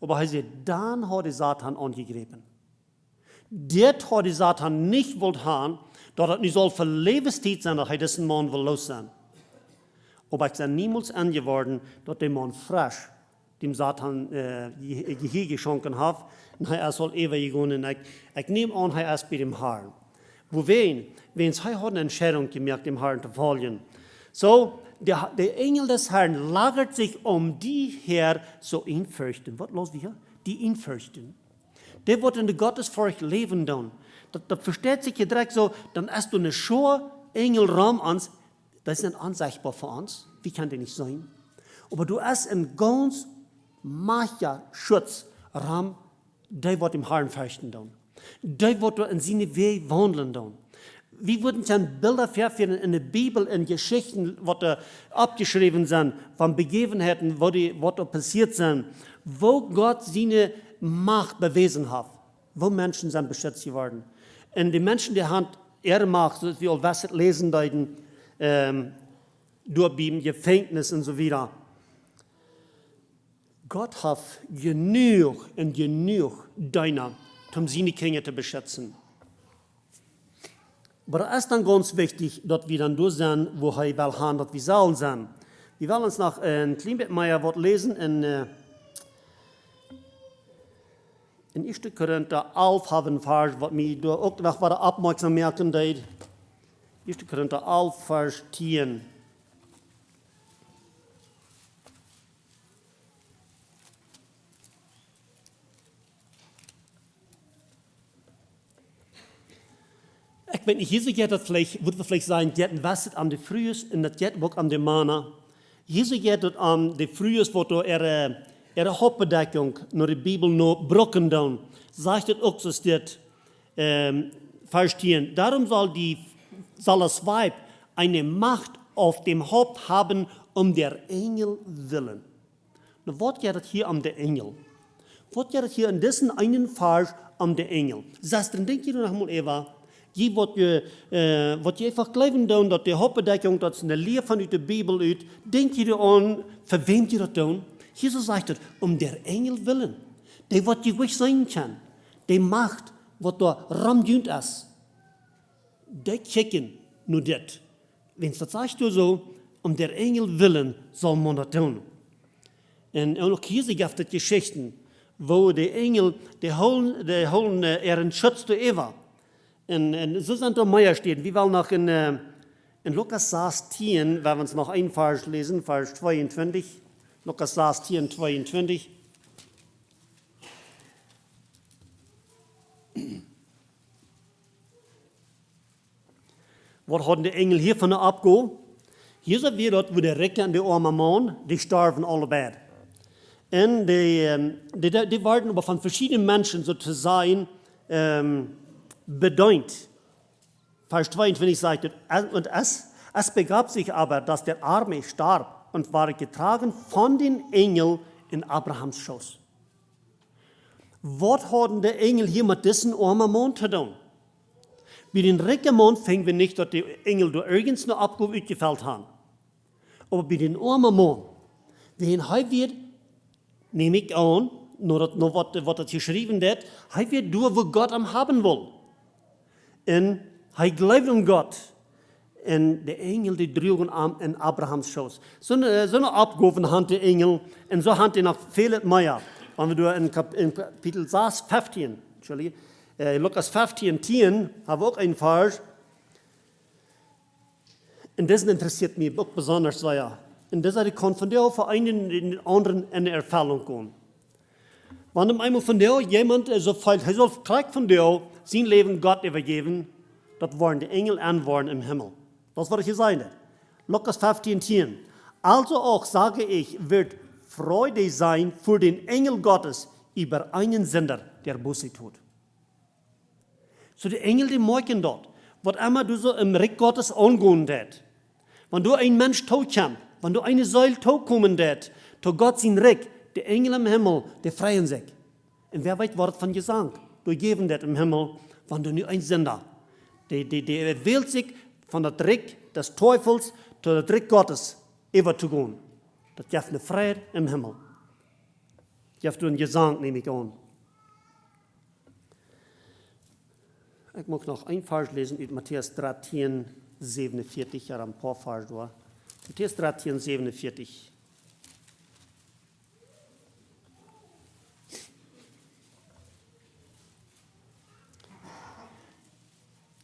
Aber er sagt, dann hat der Satan angegriffen. Das hat der Satan nicht wollen haben, dass es nicht soll für Lebenszeit sein, dass er diesen Mann will los sein. Aber ich sei niemals angeworden, dass der Mann frisch dem Satan Gehirn geschenkt hat, und er soll ewig gehen. Ich nehme an, er ist bei dem Herrn. Wenn es hat eine Entscheidung gemerkt, dem Herrn zu folgen. So, der Engel des Herrn lagert sich um die her, so ihn fürchten. Was los wir? Die ihn fürchten. Der wird in der Gottesfurcht leben dann. Das versteht sich hier direkt so, dann hast du eine Schor, Engel, Raum ans, das ist unsichtbar für uns. Wie kann der nicht sein? Aber du hast einen ganz mächtigen Schutzraum, der wird im Herrn fürchten dann. Der wird in seine Wege wandeln dann. Wir würden dann Bilder verführen in der Bibel, in Geschichten, was abgeschrieben sind, von Begebenheiten, was da passiert sind, wo Gott seine Macht bewiesen hat, wo Menschen sind beschützt geworden. Und die Menschen, die haben ihre Macht, so wie wir was lesen, durchbieben, Gefängnis und so weiter. Gott hat genug und genug Däuner, um seine Kinder zu beschützen. Aber es ist dann ganz wichtig, dass wir dann durch sind, wo er will haben, dass wir sollen sein. Wir wollen uns noch ein klein bisschen mehr was lesen in 1. Korinther 11 haben Vers, was mir da auch noch was aufmerksam merken deed. 1. Korinther 11, Vers 10. Ich weet niet, Jezus gaat dat wordt het vielleicht zijn, dat was het aan de fruus en dat gaat ook aan de mannen. Jezus gaat het aan de fruus, wat er hoofdbedekkung naar de Bibel nog brokken doen. Zegt het ook zoals dit, Vers 10. Daarom zal das Weib eine Macht auf dem Haupt haben, der Engel willen. Nou, wat gaat het hier aan de Engel? Wat gaat het hier in deze einen Vers aan de Engel? Zesteren, denk je nog mal even. Wat je einfach glauben doen, dat de hoofdbedekkung, dat is een leer vanuit de Bibel uit, denk je eraan, voor wem je dat doen? Jezus zegt het, der Engel willen. Die wat je goed zijn kan. Die macht, wat door ramjunt is. Die kijken naar dit. Wens dat zegt je zo, der Engel willen, zal man dat doen. En ook Jezus geeft het Geschichten, wo de Engel, die holen een Schutz te Eva. En so sind da mehr steht. Wir wollen noch in Lukas 16, wenn wir uns noch ein Vers lesen, Vers 22. Lukas 16, 22. Was hat der Engel hier von der abgo? Hier sind wir dort, wo der Rechte und der arme Mann, die starben alle beide. Und die werden aber von verschiedenen Menschen sozusagen bedeutet. Vers 22 sagt, und es begab sich aber, dass der Arme starb und war getragen von den Engeln in Abrahams Schoß. Was hat der Engel hier mit diesem armen Mann zu tun? Bei den reichen Mann fingen wir nicht, dass die Engel da irgendeine Abgabe ausgefällt haben. Aber bei den armen Mann, wenn er wird, nehme ich an, nur was das geschrieben wird, er wird durch, wo Gott am haben will. Und er glaubt an Gott. Und die Engel, die trugen in Abrahams Schoß. So eine Abgabe hat der Engel. Und so hat er noch viele mehr. Wenn wir in Kapitel 15, Lukas 15, 10, haben wir auch einen Vers. Und das interessiert mich auch besonders sehr. Und das kann von der für einen den anderen in Erfüllung gehen. Wenn einmal von der jemand so viel, er soll gleich von der sein Leben Gott übergeben, das waren die Engel anwaren im Himmel. Das war hier sein. Lukas 15, 10. Also auch sage ich, wird Freude sein für den Engel Gottes über einen Sünder, der Buße tut. So die Engel, die morgen dort, was immer du so im Reich Gottes angehen wird. Wenn du ein Mensch tot kommst, wenn du eine Säule tot kommen wird, to Gott sein Reich, die Engel im Himmel, die freien sich. Und wer weiß, was von Gesang? Du geben das im Himmel, wenn du nur ein Sünder. Der wählt sich von der Dreck des Teufels zu der Dreck Gottes überzugehen. Das gibt eine Freiheit im Himmel. Das gibt einen Gesang, nehme ich an. Ich mag noch ein Vers lesen aus Matthäus 13, 47, ja, ein paar Vers da. Matthäus 13, 47.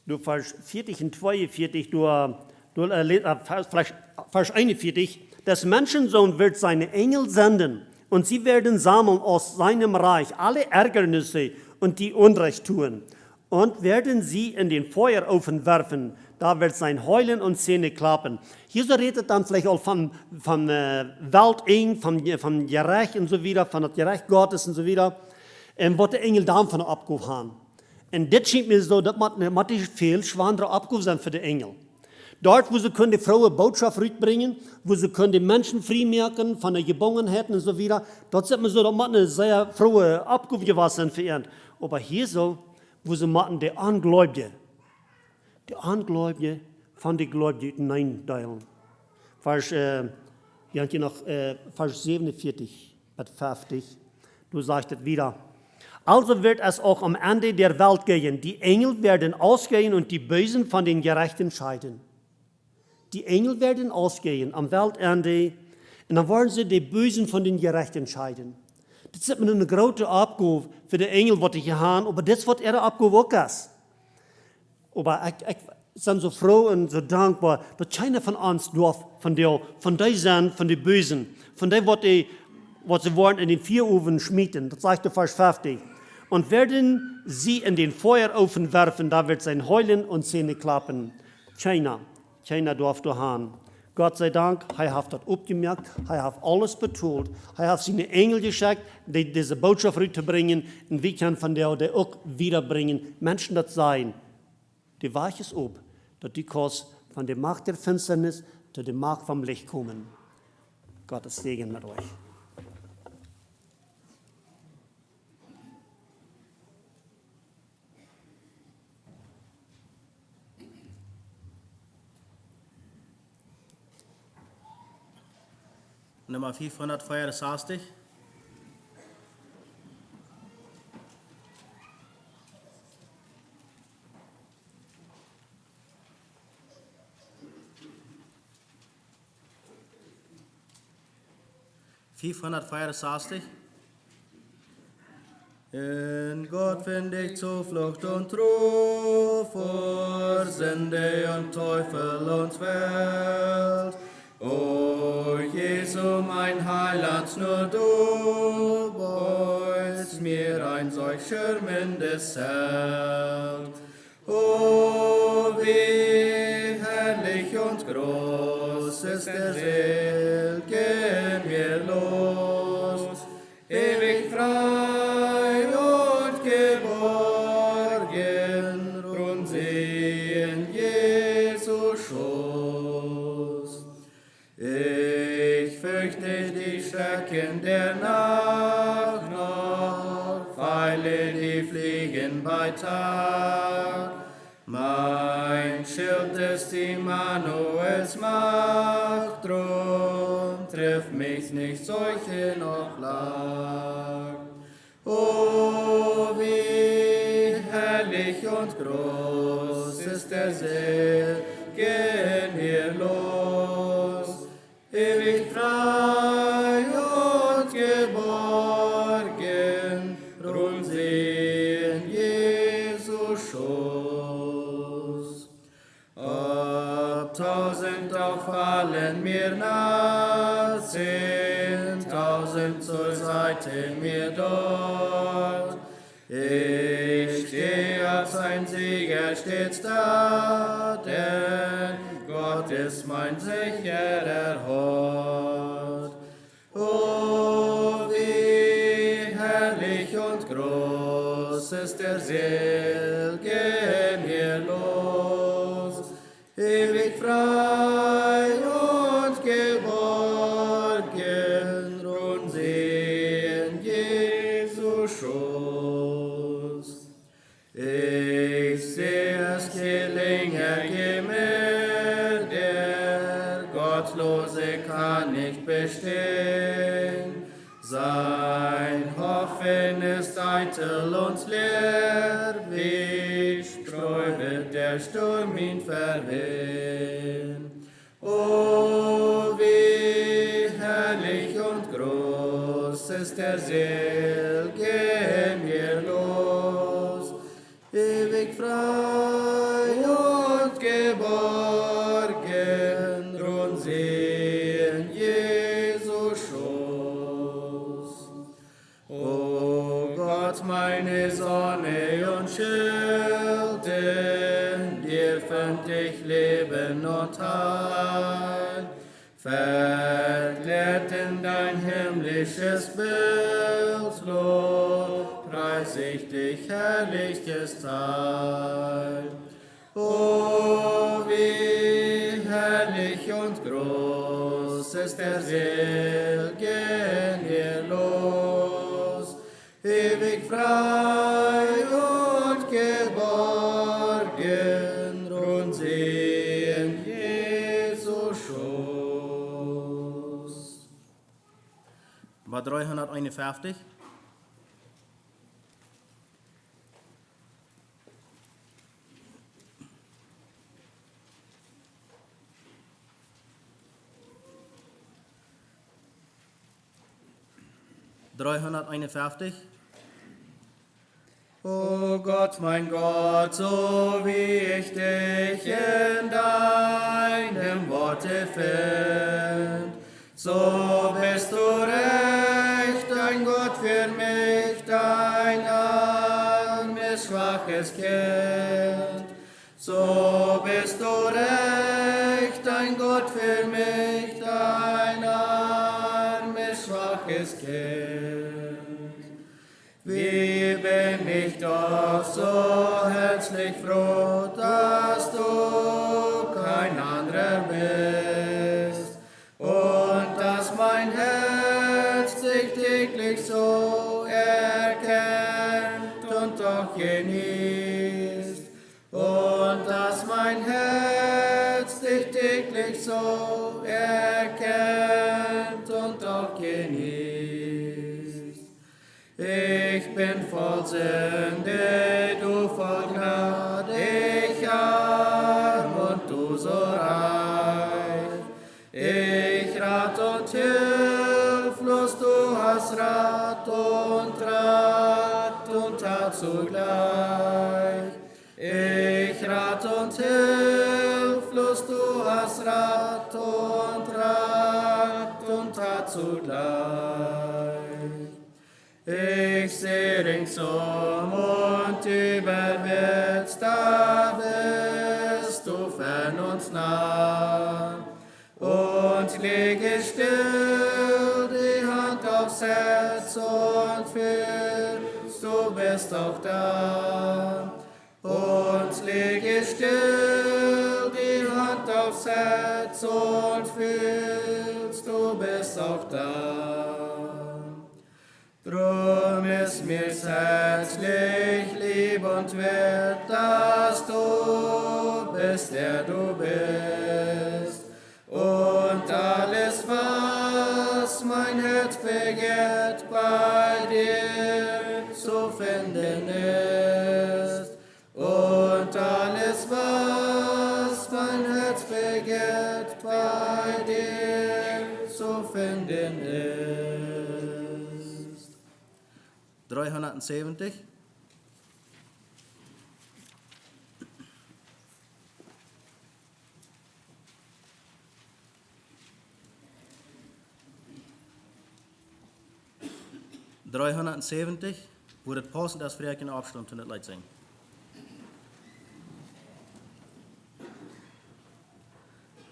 Du Vers 40 und 42, Vers 41, des Menschensohn wird seine Engel senden und sie werden sammeln aus seinem Reich alle Ärgernisse und die Unrecht tun und werden sie in den Feuerofen werfen. Da wird sein Heulen und Zähne klappen. Hier so redet dann vielleicht auch von Welt, von Gerecht und so wieder, von dem Gerecht Gottes und so wieder, was der Engel davon abgehoben haben. Und das scheint mir so, dass man viel schwere Abgaben sind für die Engel. Dort, wo sie können die Frauen Botschaft bringen, wo sie können die Menschen freimerken von der Gebungenheit und so wieder, dort sieht man so, dass man eine sehr frohe Abgabe gewesen für ihn. Aber hier so, wo sie machen die Angläubige von den Gläubigen nein teilen. Vers 47, bis 50, du sagst es wieder. Also wird es auch am Ende der Welt gehen. Die Engel werden ausgehen und die Bösen von den Gerechten scheiden. Die Engel werden ausgehen am Weltende Und dann wollen sie die Bösen von den Gerechten scheiden. Das ist eine große Abgabe für die Engel, die ich hier haben, aber das wird ihre Abgabe auch ist. Aber ich bin so froh und so dankbar, dass keiner von uns darf, von die sind, von den Bösen, von dem, was sie wollen in den 4 Ofen schmieden. Das sagt der Vers 50. Und werden sie in den Feuerofen werfen, da wird sein Heulen und Zähne klappen. Keiner darf da haben. Gott sei Dank, er hat das abgemerkt, er hat alles betont, er hat seine Engel geschickt, die diese Botschaft rüberbringen, und wir können von der auch wiederbringen. Menschen, das sein, die weich es ab, dass die Kurs von der Macht der Finsternis zu der Macht vom Licht kommen. Gottes Segen mit euch. Nummer 564. In Gott finde ich Zuflucht und Ruhe vor Sünde und Teufel und Welt. O Jesu, mein Heiland, nur du beutst mir ein solch schirmendes Zelt. O wie herrlich und groß ist der Segen mir los, ewig frei und geborgen, rund sie in Jesu Schoß. Ich fürchte die Schrecken der Nacht noch, Pfeile, die fliegen bei Tag. Mein Schild ist Immanuels Macht, drum trifft mich nicht solche noch Plag. O wie herrlich und groß ist der Segen hier los, ewig frei und geborgen, rund sie in Jesu Schoß. Ob 1000 auch fallen mir nah, 10.000 zur Seite mir dort, ich stehe als ein Sieger stets da, denn Gott ist mein sicherer Hort. O wie herrlich und groß ist der Segen hier los, ewig frei und geborgen, rund sie in Jesu Schoß. Ich sehe es gelingen, der Gottlose kann nicht bestehen. Sein Hoffen ist eitel und leer, wie Streu wird der Sturm ihn verwehen. O wie herrlich und groß ist der Segen hier los, ewig frei und geborgen, rund sie in Jesu Schoß. O Gott, meine Sonne und Schild, in dir find ich Leben und Heil. Verklärt in dein himmlisches Bild, preis ich dich, herrliches Teil. O wie herrlich und groß ist der Segen hier los, ewig frei und geborgen, rund sie in Jesu Schoß. War 351. 351. O Gott, mein Gott, so wie ich dich in deinem Worte find, so bist du recht, ein Gott für mich, dein armes, schwaches Kind. So bist du recht, ein Gott für mich, dein armes, schwaches Kind. Wie bin ich doch so herzlich froh, dass du kein anderer bist und dass mein Herz dich täglich so erkennt und doch genießt und dass mein Herz dich täglich so erkennt und doch genießt. Ich bin voll Sünde, du voll Gnade, ich arm und du so reich. Ich Rat und hilflos, du hast Rat und Tat zugleich. Ich Rat und hilflos, du hast Rat und Tat zugleich. Ich seh ringsum und überwärts, da bist du fern und nah. Und lege still die Hand aufs Herz und fühlst, du bist auch da. Und lege still die Hand aufs Herz und fühlst, du bist auch da. Drum ist mir's herzlich lieb und wert, dass du bist, der du bist. Und alles, was mein Herz begehrt, bei dir zu finden ist. Und alles, was mein Herz begehrt, bei dir zu finden ist. 370. Wordt het passend als vrij kunnen afstand toen het lied zingen.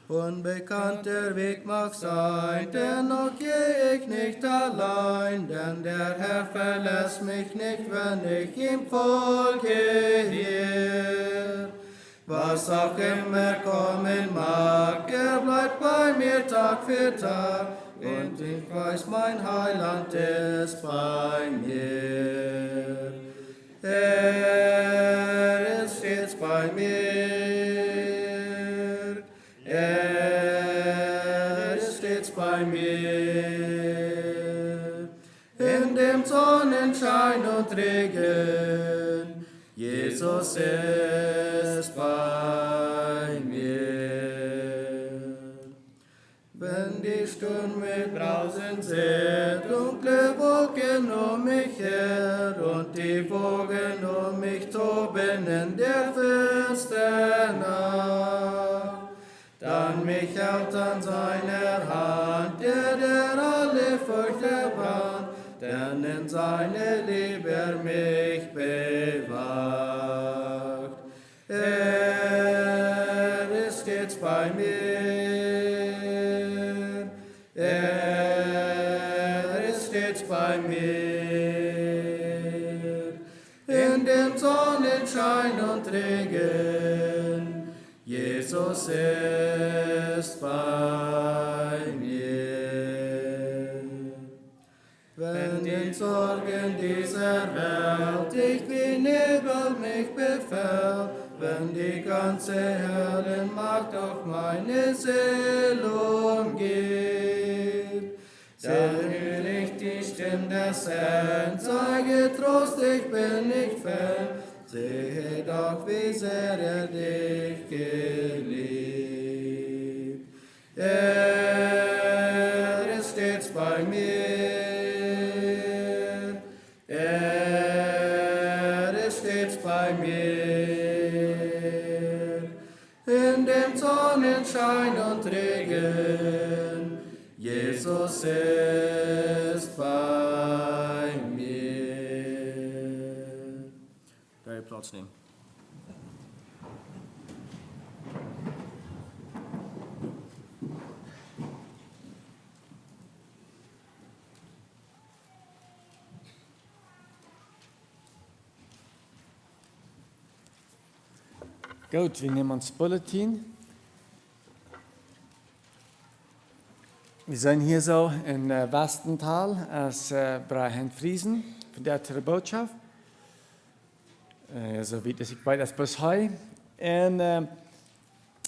Unbekannter Weg mag sein, dennoch gehe ich nicht allein, denn der Herr verlässt mich nicht, wenn ich ihm folge hier. Was auch immer kommen mag, er bleibt bei mir Tag für Tag, und ich weiß, mein Heiland ist bei mir. Er ist stets bei mir. Er ist stets bei mir. In dem Sonnenschein und Regen, Jesus ist bei mir. Wenn die Stürme draußen sind, dunkle Wolken um mich her und die Wogen um mich toben in der finstern Nacht, dann mich hält an seiner Hand, der alle Furcht erbannt, denn in seine Liebe er mich bewahrt. Er ist stets bei mir. Er ist stets bei mir. In dem Sonnenschein und Regen, Jesus ist bei mir. Wenn die Sorgen dieser Welt dich wie Nebel mich befällt, wenn die ganze Heldenmacht auf meine Seele umgeht, dann höre ich die Stimme des Herrn, sage Trost, ich bin nicht fern, sehe doch, wie sehr er dich geliebt. Er ist stets bei mir. im Sonnenschein und Regen. Jesus ist bei mir. Da ihr Platz nehmen. Gut, wir nehmen uns Bulletin. Wir sind hier so in Westental als Brian Friesen von der Botschaft. So wie das ich weiß, das bis heute. Und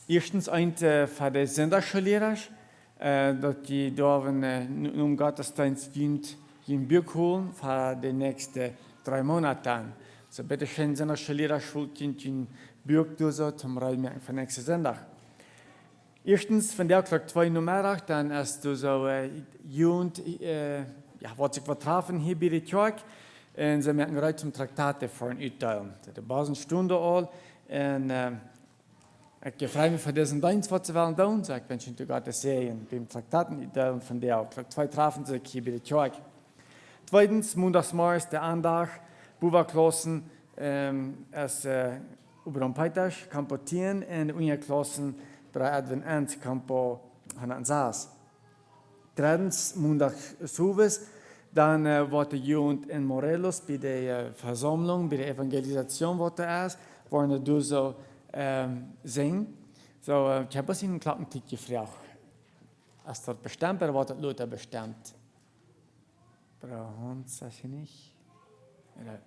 erstens ein von den Sonntagsschullehrer, dass die dürfen um Gottesdienst in Büch holen für die nächsten 3 Monate. So bitte schön, Sonntagsschullehrer schult in Büch so zum Reisen für nächsten Sonntag. Erstens, von der Klock 2 Nummer, dann ist du so Jugend, was sich vertrafen hier bei der Kirche. Und sie merken gerade zum Traktate vor ein Utteilen. Die Basenstunde all. Und ich freue mich für diesen Dienst, was sie wollen tun. So, ich wünsche Ihnen Gott das sehen beim Traktaten Utteilen von der Klock 2 trafen sich hier bei der Kirche. Zweitens, montagsmorgens der Andacht, Buberklassen, über den Peitag, kampotieren und ungeklassen bei Edwin Ent, Campo Hananzas. Drittens, Montag Service, dann wird die Jugend in Morelos bei der Versammlung, bei der Evangelisation, was da ist, wollen wir so singen. So, ich habe Ihnen einen kleinen Tick gefragt. Ist das bestimmt oder wird das Leute bestimmt? Brauchen Sie das nicht? Oder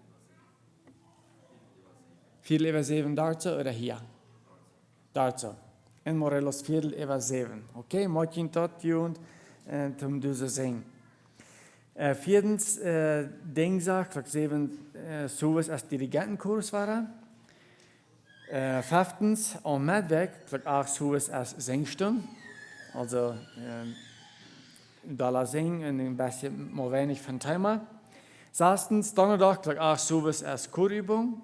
7:15 dazu oder hier? Dazu. In Morelos 7:15. Okay, morgen tot Jugend zum diese singen. Viertens, Dienstag, Klock 7, sowas als Dirigentenkurs war. Fünftens, am Mittwoch, Klock 8, sowas als Singstunde. Also, da singen und ein bisschen mal wenig von Thema. Sechstens, Donnerstag, Klock 8, sowas als Chorübung.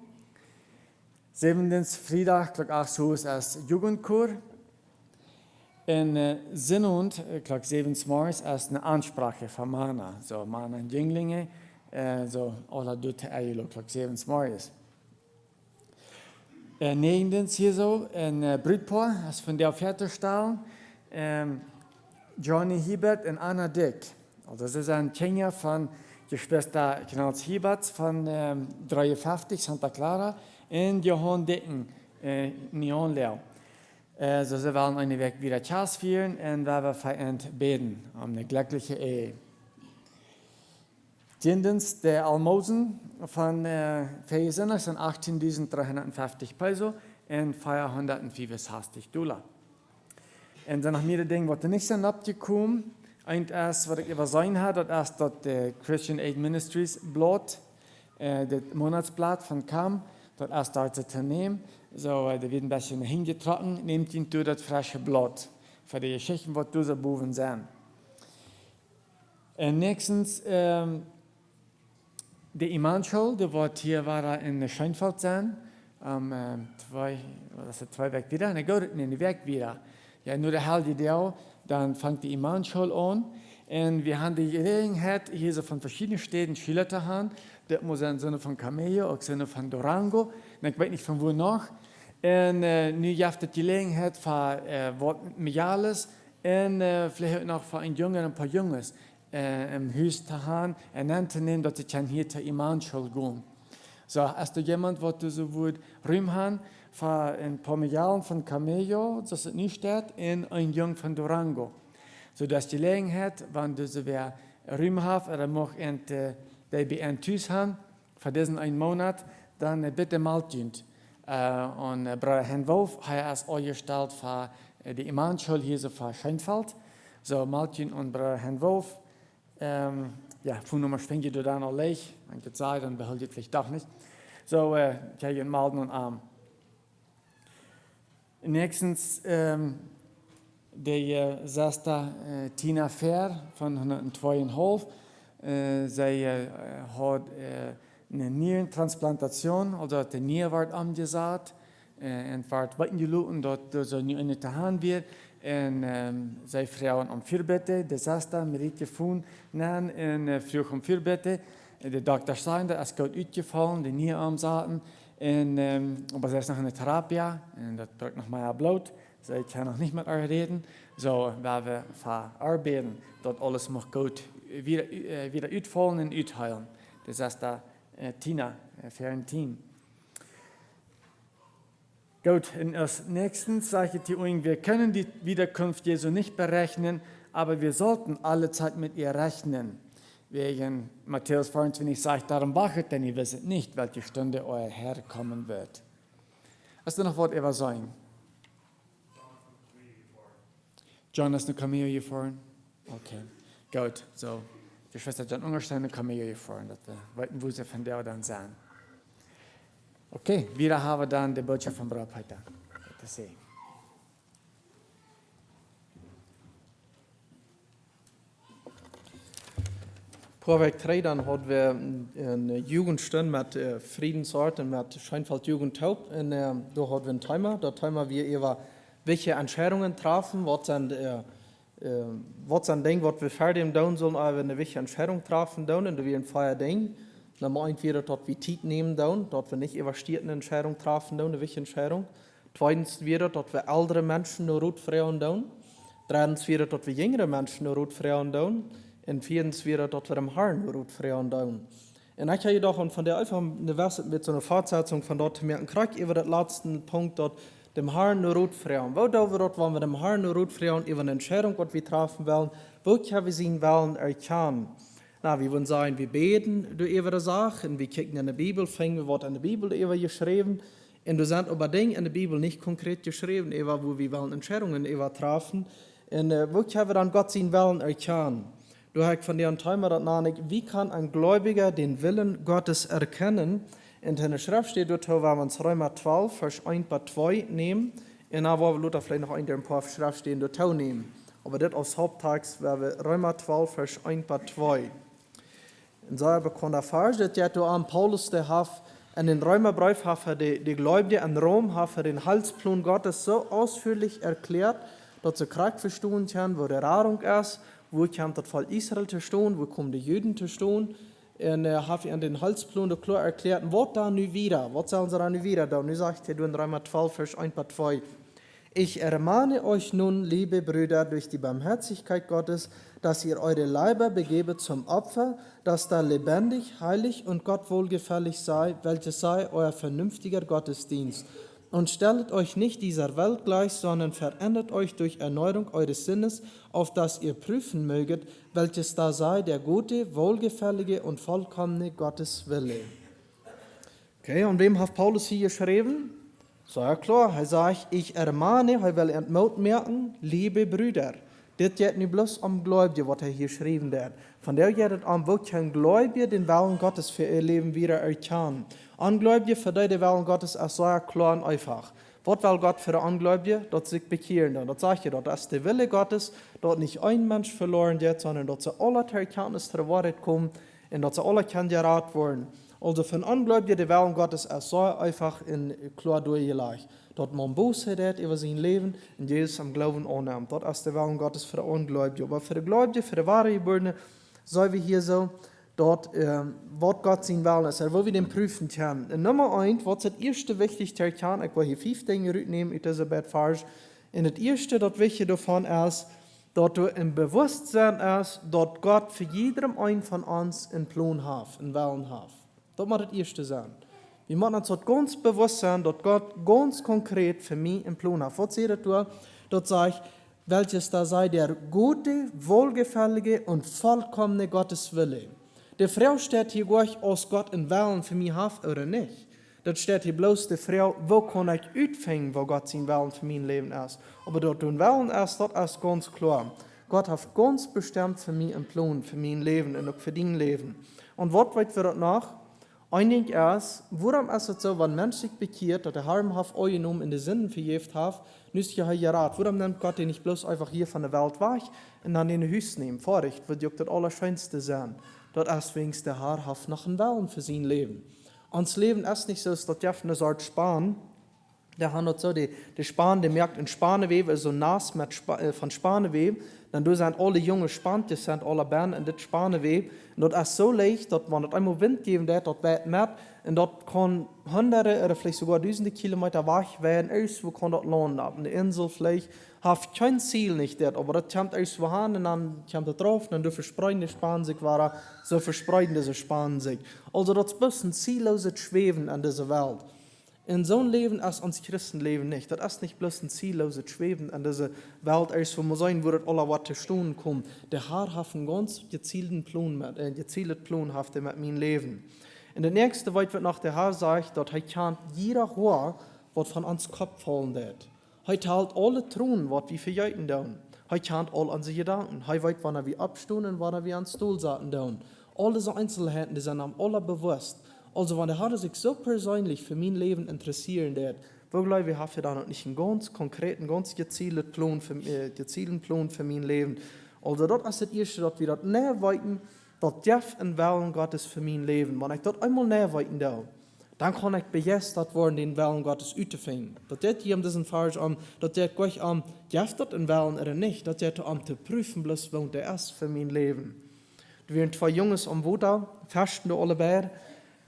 Siebtens, Freitag, Klock 8, sowas als Jugendchor. En Sinnund, Klock 7 morgens, als eine Ansprache von Mana. So, Mana und Jünglinge, so, alle Dute Eilo, Klock 7 morgens. Neuntens hier so, ein Brutpaar, als von der Viertelstall, Johnny Hiebert und Anna Dick. Also, das ist ein Kinder von Geschwister Knalls Hiebert von 53, Santa Clara, und Johann Dicken, Neonleo. So, sie wollen einen Weg wieder Chas führen und wir vereint beten um eine glückliche Ehe. Zehntens, der Almosen von Feiersinner sind 18.350 Peso und $465. Und dann noch mehrere Dinge, was nicht sind abgekommen. Und erst, was ich übersehen habe, das ist das Christian Aid Ministries Blatt, das Monatsblatt von CAM, das ist dort zu nehmen. So, da wird ein bisschen hingetragen, nehmt ihn durch das frische Blatt für die Geschichten, die diese Buben sind. Nächstens, der Imanschul, der wird hier war in Scheinfeld sein, zwei Weg wieder, ne, geht in den Weg wieder. Ja, nur der halbe Tag, dann fängt die Imanschul an. Und wir haben die Gelegenheit, hier so von verschiedenen Städten Schüler zu haben. Das muss im Sinne von Camello, auch im Sinne von Durango. Und ich weiß nicht von wo noch. Und nu habt ihr die Gelegenheit für was mit mir alles. Und vielleicht auch noch für ein Junge und ein paar Jungs im Haus zu haben. Und dann zu nehmen, dass ich hier zur Imanschule gehen. So, hast du jemand, der so gut Rühm haben, für ein paar Milliarden von Camello, das ist nicht steht, und ein Jung von Durango. So dass die Gelegenheit, wenn du so wer Rühm hast, oder noch die bei ein Tüß haben, für diesen einen Monat, dann bitte mal dient. Und Bruder Herrn Wolf hat es eingestellt für die Imanschule hier so für Scheinfeld. So, Maltin und Bruder Herrn Wolf, ja, von Nummer schwingt du dann auch leicht, und gesagt, dann behaltet ihr vielleicht doch nicht. So, ich Malten und Arm. Nächstens, die Schwester Tina Fair von 102,5. Sie hat eine Nierentransplantation, also hat die Niere wird angesagt. en vaart wat je loten dat zo nu in het hand weer. En zij vrouwen om vuurbetten, de zesde Marietje Foen naam en vroeg om vuurbetten. De dokter zijn er, als koud uitgevallen, die niet zaten. En aber zij is nog in de therapie en dat drukt nog maar bloot. Zij kan nog niet met haar reden. Zo waar we verarbeiden dat alles mag goed weer uitvallen en uitheilen. De zesde Tina, für ein Team. Gut, und als nächstes sage ich euch, wir können die Wiederkunft Jesu nicht berechnen, aber wir sollten alle Zeit mit ihr rechnen. Wegen Matthäus 24 sagt, darum wachet, denn ihr wisset nicht, welche Stunde euer Herr kommen wird. Hast du noch was über sagen? John, hast du Cameo hier vorne? Okay, gut, so. Die Schwester John Ungerstein, Cameo hier vorne, dass wir weiten, wo sie von der dann sehen. Okay, wir haben dann die Botschaft von Brot heute. Das sehen. Vorweg 3, dann hatten wir eine Jugendstunde mit Friedensort und mit Scheinfeld Jugendtaub. Und da hatten wir einen Timer. Da Timer wir über welche Entscheidungen treffen, was sind Dinge, was wir fertig tun sollen, aber eine welche Entscheidung treffen tun. Und da wir ein Feier Ding. Dann meint wir, dass wir Zeit nehmen tun, dass wir nicht überstehende Entscheidung treffen tun, eine welche Entscheidung. Zweitens wieder, dass wir ältere Menschen nur gut fragen tun. Drittens wieder, dass wir jüngere Menschen nur gut fragen tun. Und viertens wieder, dass wir dem Herrn nur gut fragen tun. Und ich habe jedoch von der einfach eine Verse mit so einer Fortsetzung von dort merken, krieg über den letzten Punkt dort, dem Herrn nur gut fragen. Wo da wir dort, wenn wir dem Herrn nur gut fragen, über eine Entscheidung, die wir treffen wollen, wo können wir sie wollen erkennen? Na, wir wollen sagen, wir beten über die Sache, und wir kicken in die Bibel, fangen wir was in der Bibel über geschrieben, und du sind aber Dinge in der Bibel nicht konkret geschrieben, über wo wir wollen Entscheidungen über treffen, und wo können wir dann Gott sehen wollen erkennen? Du hast von dir Timer das nachdenkt, wie kann ein Gläubiger den Willen Gottes erkennen? In der Schrift steht dort, wenn wir uns Römer 12, Vers 1 bis 2 nehmen, und dann wollen wir vielleicht noch ein paar Schrift stehen dort nehmen. Aber das als Haupttext wäre Römer 12, Vers 1 bis 2. Und so bekommt er Vers, dass ja an Paulus der hat in den Römerbrief hat die Gläubigen in Rom hat den Heilsplan Gottes so ausführlich erklärt, dass sie Krieg verstehen können, wo die Radung ist, wo kommt das Volk Israel zu stehen, wo kommen die Juden zu stehen. Und er hat in den Heilsplan klar erklärt, was da nu wieder, was sollen sie da nu wieder da? Nu sagt er in Römer 12, Vers 1 bis 2. Ich ermahne euch nun, liebe Brüder, durch die Barmherzigkeit Gottes, dass ihr eure Leiber begebet zum Opfer, das da lebendig, heilig und Gott wohlgefällig sei, welches sei euer vernünftiger Gottesdienst. Und stellt euch nicht dieser Welt gleich, sondern verändert euch durch Erneuerung eures Sinnes, auf dass ihr prüfen möget, welches da sei der gute, wohlgefällige und vollkommene Gottes Wille. Okay, und wem hat Paulus hier geschrieben? So, ja klar, er sagt, ich ermahne, er will entmut merken, liebe Brüder. Das geht nicht bloß um Gläubige, was er hier geschrieben hat. Von der geht es um, wo kann Gläubige den Willen Gottes für ihr Leben wieder erkennen. Ungläubige für die Willen Gottes ist so klar und einfach. Was will Gott für die Ungläubige? Dass sich bekehren. Das sage ich, das ist der Wille Gottes, dass nicht ein Mensch verloren wird, sondern dass sie alle zur Erkenntnis der Wahrheit kommen und dass sie alle gerat werden. Also für einen Ungläubigen, der Willen Gottes ist so einfach in klar durchgelegt. Dass man Buße hat über sein Leben und Jesus am Glauben annimmt. Das ist der Willen Gottes für die Ungläubigen. Aber für die Gläubigen, für die wahre Geborenen, sollen wir hier so, dort, was Gott sein Willen ist, wo wir den prüfen können. Und Nummer 1, was ist das erste wichtig zu erkennen? Ich will hier 5 Dinge mitnehmen aus dieser Bettfahrt. Und das erste, das Wichtige davon ist, dass du im Bewusstsein ist, dass Gott für jedem einen von uns einen Plan hat, einen Willen hat. Das muss das erste sein. Wir müssen uns ganz bewusst sein, dass Gott ganz konkret für mich einen Plan hat. Was seht ihr? Das sagt, welches da sei der gute, wohlgefällige und vollkommene Gottes Wille. Die Frau steht hier gleich, aus Gott einen Willen für mich hat oder nicht. Das steht hier bloß die Frau, wo kann ich ausfinden, wo Gott sein Willen für mein Leben ist. Aber dort ein Willen ist, das ist ganz klar. Gott hat ganz bestimmt für mich einen Plan, für mein Leben und auch für dein Leben. Und was wird wir dort nach? Ein ist, warum ist es so, wenn Mensch sich bekehrt, dass der Herr hat euch in die Sinnen verjeft hat, müsst ihr hier rat. Warum nimmt Gott ihn nicht bloß einfach hier von der Welt weg und dann in den Haus nehmen? Vorrecht, wird ja das Allerschönste sein. Dort ist wenigstens der Herr hat noch einen Willen für sein Leben. Uns Leben ist nicht so, dass wir eine Sorte sparen, der hat so die Span, der merkt, ein Spaneweb ist so nass mit von Spaneweb, dann sind alle junge Span, die sind alle Bären in das Spaneweb, und das ist so leicht, dass wenn es einmal Wind geben wird, das wird mehr, und das kann hunderte oder vielleicht sogar tausende Kilometer weit werden, irgendwo kann das landen, auf einer Insel vielleicht, hat kein Ziel nicht dort, aber das kommt irgendwo hin, und dann kommt das drauf, und dann du verspreiten die Span sich, so verspreiten diese Span sich. Also das ist ein bisschen zielloses Schweben an dieser Welt. In so einem Leben ist uns Christenleben nicht. Das ist nicht bloß ein zielloses Schweben an dieser Welt, wo man sein würde, alle was zu Stunden kommen. Der Herr hat einen ganz gezielten Plan mit meinem Leben. In der nächsten Welt wird noch der Herr sagt, dass er kann jeder Haar, was von uns Kopf fallen wird. Er teilt alle Thronen, was wir verjeiten tun. Er kennt all unsere Gedanken. Er weiß, wann wir abstehen und wann wir an den Stuhl saßen tun. All diese Einzelheiten, die sind am alle bewusst. Also, wenn der Herr sich so persönlich für mein Leben interessieren wird, wo glaube ich, habe ich dann nicht einen ganz konkreten, ganz gezielten Plan für mein Leben. Also, das ist das Erste, dass wir das näher weiten, dass Jeff und Willen Gottes für mein Leben. Wenn ich das einmal näher weiten darf, dann kann ich begeistert werden, den Willen Gottes auszufinden. Das wird hier diesen Vers das wird gleich Jeff das in Willen oder nicht, das wird zu prüfen, bloß wo der ist für mein Leben. Wir waren 2 Jungs am Wutter, fasten alle beide.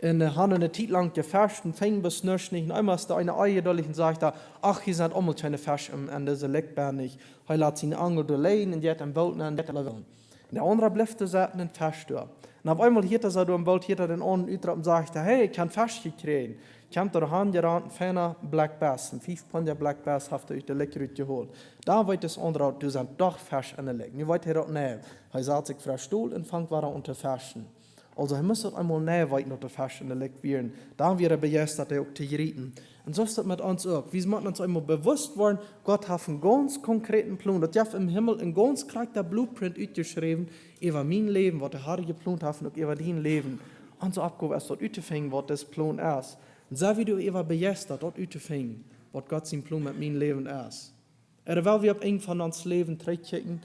Und haben eine Zeit lang gefasst und fingen bis nicht. Und einmal ist da eine Eier durch und sagt, ach, hier sind auch mal keine Fisch an dieser Leckbär nicht. Er lässt seine Angel durchlegen und die hat ein Boot an der Level. Und der andere bleibt da saßen und Fisch da. Und auf einmal hier ist er da im Boot, hier hat er den anderen Utrap und sagt, hey, ich kann Fisch gekriegt. Ich habe da Hand gerannt, feiner Black Bass, ein 5 Pfund Black Bass hat er aus der Lecker geholt. Da wird das andere, du sind doch Fisch an der Leck. Nu wird er das nehmen. Er setzt sich vor den Stuhl und fängt weiter unter Fischen. Also er muss einmal näher weit noch der Fisch in der Leck werden. Da wird er begeistert, er auch zu gerieten. Und so ist das mit uns auch. Wir müssen uns einmal bewusst werden, Gott hat einen ganz konkreten Plan. Das hat im Himmel einen ganz korrekten Blueprint ausgeschrieben, über mein Leben, was der Herr geplant hat, und über dein Leben. Und so abgehoben ist dort auszufinden, was das Plan ist. Und so wie du über begeistert, dort auszufinden, was Gott sein Plan mit meinem Leben ist. Er will wir auf irgend von uns Leben zurückkicken,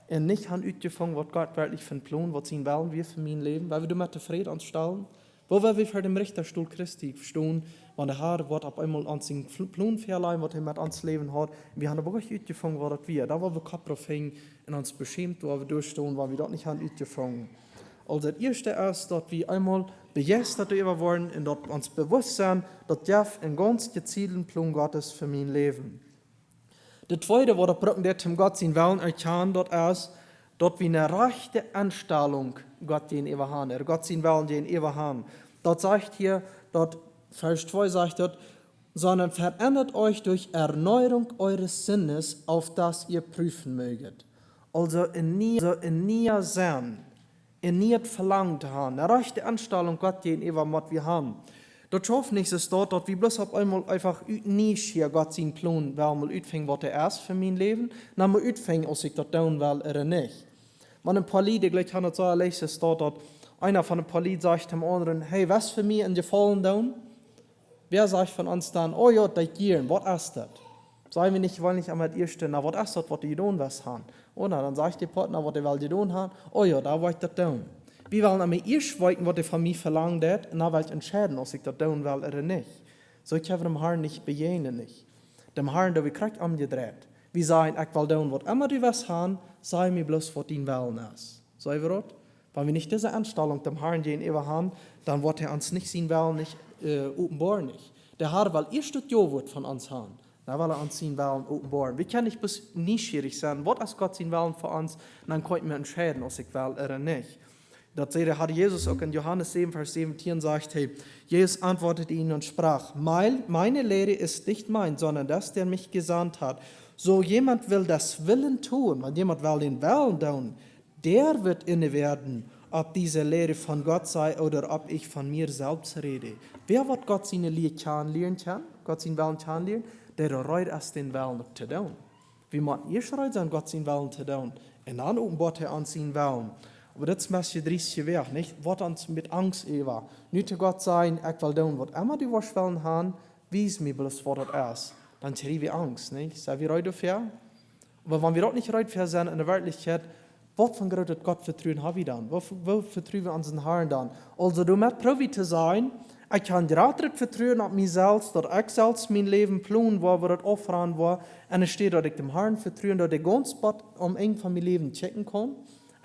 und nicht haben ausgefangen, was Gott wirklich für einen Plan, was ihn wollen wir für mein Leben, weil wir du mit der Friede anstellen. Wo wir vor dem Richterstuhl Christi stehen, wenn der Herr wird auf einmal uns den Plan verleihen, was er mit uns Leben hat. Wir haben aber wirklich ausgefangen, was das wir. Da wo wir Kopf drauf hängen und uns beschämt, wo wir durchstehen, weil wir dort nicht haben ausgefangen. Also das Erste ist, dass wir einmal begeistert darüber werden und dass uns bewusst sind, dass Jeff einen ganz gezielten Plan Gottes für mein Leben. Das Zweite, was der zum Gott sein Willen erkennen, das ist, dass wir eine rechte Einstellung Gott gegenüber haben, Gott sein Willen gegenüber haben. Das sagt hier, dass Vers 2 sagt das, sondern verändert euch durch Erneuerung eures Sinnes, auf das ihr prüfen möget. Also in nie sein, in nie verlangt haben, eine rechte Einstellung Gott gegenüber, was wir haben. Das schafft nicht, ist dort, dass wir bloß auf einmal einfach nicht hier Gott seinen Plan, weil mal utfängt, was er ist für mein Leben, dann mal utfängt, ob ich das tun will oder nicht. Wenn ein Polit, ich kann das so erlesen, ist dort, dass einer von den Polit sagt dem anderen, hey, was für mich in Gefallen tun? Wer sagt von uns dann, oh ja, das Gieren, was ist das? Sagen wir nicht, wollen nicht einmal die Erste, na, was ist das, was die tun was haben? Oder dann sagt der Partner, was die will die tun haben, oh ja, da wollte ich das tun. Wir wollen einmal erst weiten, was er von mir verlangt hat, und dann will ich entscheiden, ob ich das tun will oder nicht. So ich habe dem Herrn nicht begegnen, nicht. Dem Herrn, der wir kriegt umgedreht. Wir sagen, ich will tun, was immer du was haben, sei mir bloß, was dein Willen ist. Sei wir das? Wenn wir nicht diese Einstellung dem Herrn gegenüber haben, dann wird er uns nicht sein Willen nicht offenbaren. Nicht. Der Herr will erst das Ja-Wort von uns haben. Dann will er uns sein Willen offenbaren. Wir können nicht bis neugierig sein, was ist Gott sein Willen für uns, und dann können wir entscheiden, ob ich will oder nicht. Das hat Jesus auch in Johannes 7, Vers 17 sagt, hey, Jesus antwortete ihnen und sprach, meine Lehre ist nicht mein, sondern das, der mich gesandt hat. So jemand will das Willen tun, wenn jemand will den Willen tun, der wird inne werden, ob diese Lehre von Gott sei oder ob ich von mir selbst rede. Wer wird Gott seine Lehre kennenlernen kann, Gott seinen Willen kennenlernen, der reut erst den Willen zu tun. Wir müssen erst reut sein, Gott seinen Willen zu tun, und dann offenbart er uns seinen Willen. Aber das ist ein riesiger Weg, nicht? Was uns mit Angst über. Nicht zu Gott sein, ich will tun, was immer du was wollen haben, wies mir bloß, was das ist. Dann kriegen wir Angst, nicht? Seid wir reut dafür? Aber wenn wir dort nicht reut dafür sind in der Wirklichkeit, was von großes Gott vertrauen haben wir dann? Wo vertrauen wir unseren Herrn dann? Also, du musst probiert zu sein, Ich kann direkt vertrauen auf mich selbst, dass ich selbst mein Leben planen war, wo das aufhören war. Und es steht, dass ich dem Herrn vertrauen, dass der ganz Gott um eng von meinem Leben checken kann.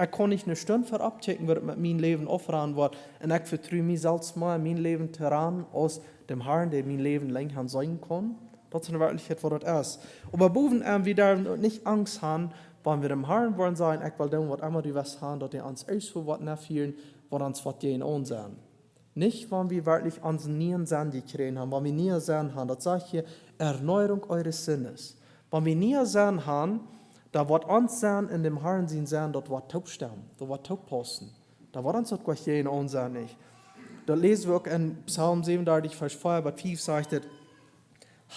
Ich kann nicht eine Stunde vorab checken, was mit meinem Leben aufhören wird. Und ich vertraue mich selbst mal, mein Leben zu ran, aus dem Herrn, der mein Leben länger sein kann. Das ist in Wirklichkeit, was das ist. Aber boven wir da nicht Angst haben, wenn wir dem Herrn wollen sagen, ich will tun, was immer du was haben, dass die uns alles für was nachfühlen, was uns was die in uns sind. Nicht, wenn wir wirklich unsere Nieren sind, die kriegen haben, wenn wir Nieren sind haben, das sage ich hier, Erneuerung eures Sinnes. Wenn wir Nieren sind haben, da wird uns sein, in dem Herrn sein, das wird taub sterben, das wird taub posten. Da wird uns das gleich in uns sein nicht. Da lesen wir auch in Psalm 37, Vers 4, aber 5 sagt es,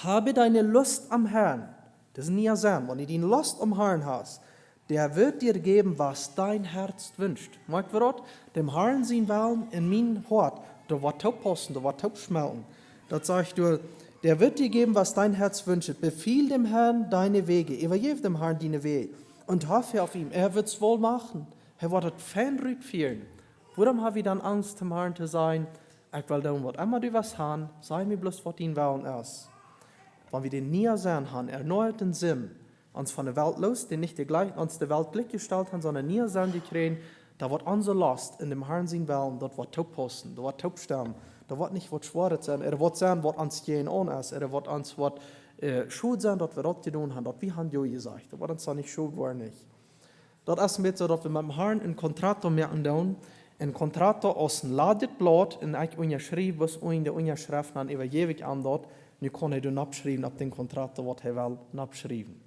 habe deine Lust am Herrn. Das ist nie sein. Wenn du die Lust am Herrn hast, der wird dir geben, was dein Herz wünscht. Merkt ihr das? Dem Herrn sein Willen in mein Hort, da wird taub posten, da wird taub schmelzen. Das sagt du, der wird dir geben, was dein Herz wünscht. Befiehl dem Herrn deine Wege. Übergib dem Herrn deine Wege. Und hoffe auf ihn. Er wird es wohl machen. Er wird es fernrück führen. Warum habe ich dann Angst, dem Herrn zu sein? Ich will tun, was immer du was haben, sei mir bloß, was dein Willen ist. Wenn wir den nie sehen haben, erneuerten Sinn, uns von der Welt los, den nicht uns der Welt Glück gestellt haben, sondern nie sehen die kriegen, da wird unsere Last in dem Herrn sein Willen, dort wird taub posten, da wird taub sterben, da wird nicht was Schweres sein, wird sein, was uns gehen an ist, wird uns was schuld sein, dass wir das getan haben, das wie haben die gesagt, da wird uns da nicht schuld, war nicht. Das ist mit so, dass wir mit dem Herrn einen Kontrakt merken, ein Kontrakt aus dem Ladetblatt, in ich unterschrieben, was in der Unterschrift dann über ewig an dort, nu kann er dann abschreiben, ab den Kontrakt, was er will, abschreiben.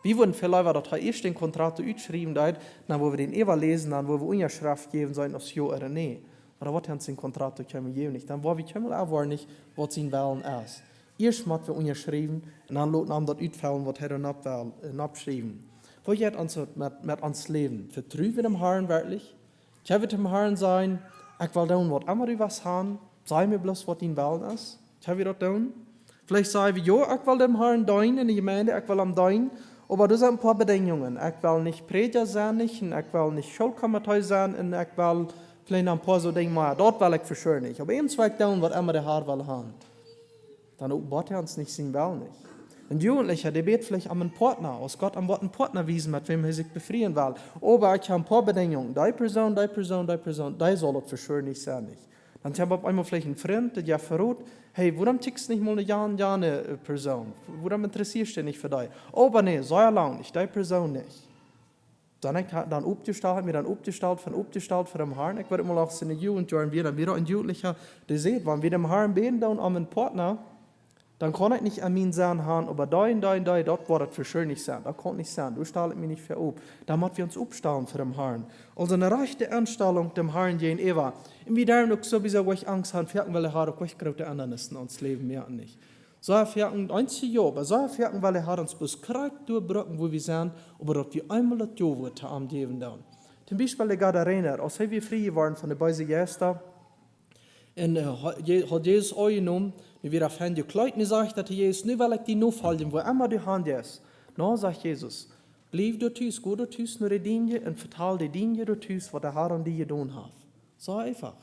Wie würden vielleicht, dass er erst den Kontrakt ausschreiben, dann wo wir den Eva lesen, dann wo wir Unterschrift geben sollen, als ja oder nee. Aber was haben sie den Kontrakt können wir nicht. Dann wo wir können auch nicht, was sie wollen ist. Erst mal wir unterschreiben, und dann lassen wir das ausfällen, was er dann abschreiben. Wo geht uns mit uns Leben? Vertrauen wir dem Herrn wirklich? Ich will dem Herrn sein, ich will tun, was immer du was haben, sei mir bloß, was dein Willen ist. Ich will das tun. Vielleicht sagen wir, ja, ich will dem Herrn dienen in der Gemeinde, ich will am dienen, aber das sind ein paar Bedingungen. Ich will nicht Prediger sein, ich will nicht Schulkommissar sein, und ich will vielleicht ein paar so Dinge machen. Dort will ich für sure nicht. Aber eben zwei tun, was immer der Herr will haben. Dann offenbart er uns nicht sein Will nicht. Ein Jugendlicher, der betet vielleicht an einen Partner, aus Gott am Wort einen Partner wiesen, mit wem er sich befreien will. Aber ich habe ein paar Bedingungen. Die Person, die soll das für sure nicht sein. Nicht. Dann habe ich einmal vielleicht einen Freund, der verrät, hey, warum tickst du nicht mal eine Person? Warum interessierst du dich nicht für dich? Aber nee, so lange nicht, die Person nicht. Dann habe ich dann aufgestellt für den Herrn. Ich werde immer auch in der Jugend, wir ein Jugendlicher, der sieht, wenn wir dem Herrn beten, dann an einen Partner, dann kann ich nicht an mich sagen, aber dort wird das für schön nicht sein. Das kann nicht sein. Du stellst mich nicht für auf. Da müssen wir uns aufstellen für den Herrn. Also eine rechte Einstellung dem Herrn gegenüber. Und wir dürfen auch sowieso Angst haben, weil er hat auch große Ändernissen in uns Leben mehr nicht. So erfahren einzig ja, aber so erfahren, weil er hat uns bloß gerade durchbrücken, wo wir sind, aber dass wir einmal das Ja wird am Leben dann. Zum Beispiel der Gadarener, als wir frei waren von der Beise Gäste, und hat Jesus angenommen, wir wieder fern die Kleid, und sagt, dass Jesus, nicht weil ich die nur fallen, wo immer die Hand ist. No, sagt Jesus, bleib du tust, go du tust nur die Dinge und vertal die Dinge du tust, was der Herr an dir getan hat. So einfach.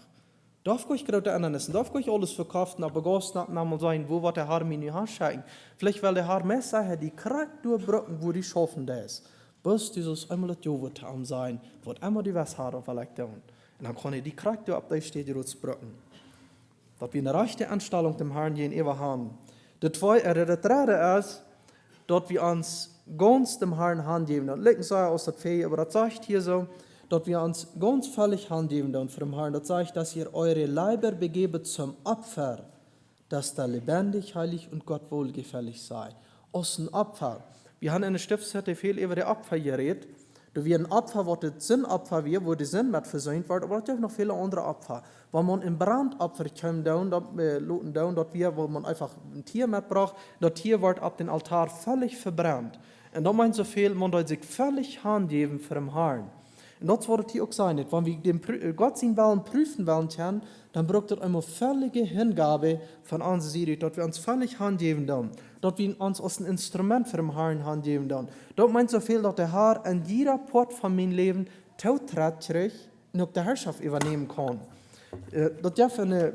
Darf ich gerade Ändernissen, darf ich alles verkaufen, aber Gott nicht einmal sein, wo wird der Herr mir nicht anschauen. Vielleicht weil der Herr mehr sagt, die Kraft durchbrücken, wo die schaffen das. Bis dieses einmal das Ja wird am sein, wird immer die was hat, auf vielleicht tun. Und dann kann ich die Kraft ab der steht, die brücken. Dass wir eine rechte Anstellung dem Herrn gegenüber haben. Das dritte ist, dass wir uns ganz dem Herrn Hand geben. Das liegt so aus der Fee, aber das sagt hier so, dass wir uns ganz völlig Hand geben für den Herrn. Das sagt, dass ihr eure Leiber begebet zum Opfer, dass da lebendig, heilig und Gott wohlgefällig sei. Aus dem Opfer. Wir haben in der Stiftshütte viel über die Opfer geredet. Da wird ein Opfer, was das Sinnopfer wird, wo die Sinn mit versöhnt wird, aber es gibt noch viele andere Opfer. Wenn man ein Brandopfer kommt, dort wo man einfach ein Tier mitbraucht, das Tier wird ab dem Altar völlig verbrannt. Und da meint so viel, man soll sich völlig hingeben für den Herrn. Und das wird hier auch sein, wenn wir den Gott sein wollen, prüfen wollen, dann braucht es eine völlige Hingabe von uns, dass wir uns völlig hingeben dann, dass wir uns als ein Instrument für den Herrn hingeben dann. Das meint so viel, dass der Herr an jeder Port von meinem Leben tritt und auch die Herrschaft übernehmen kann. Das darf eine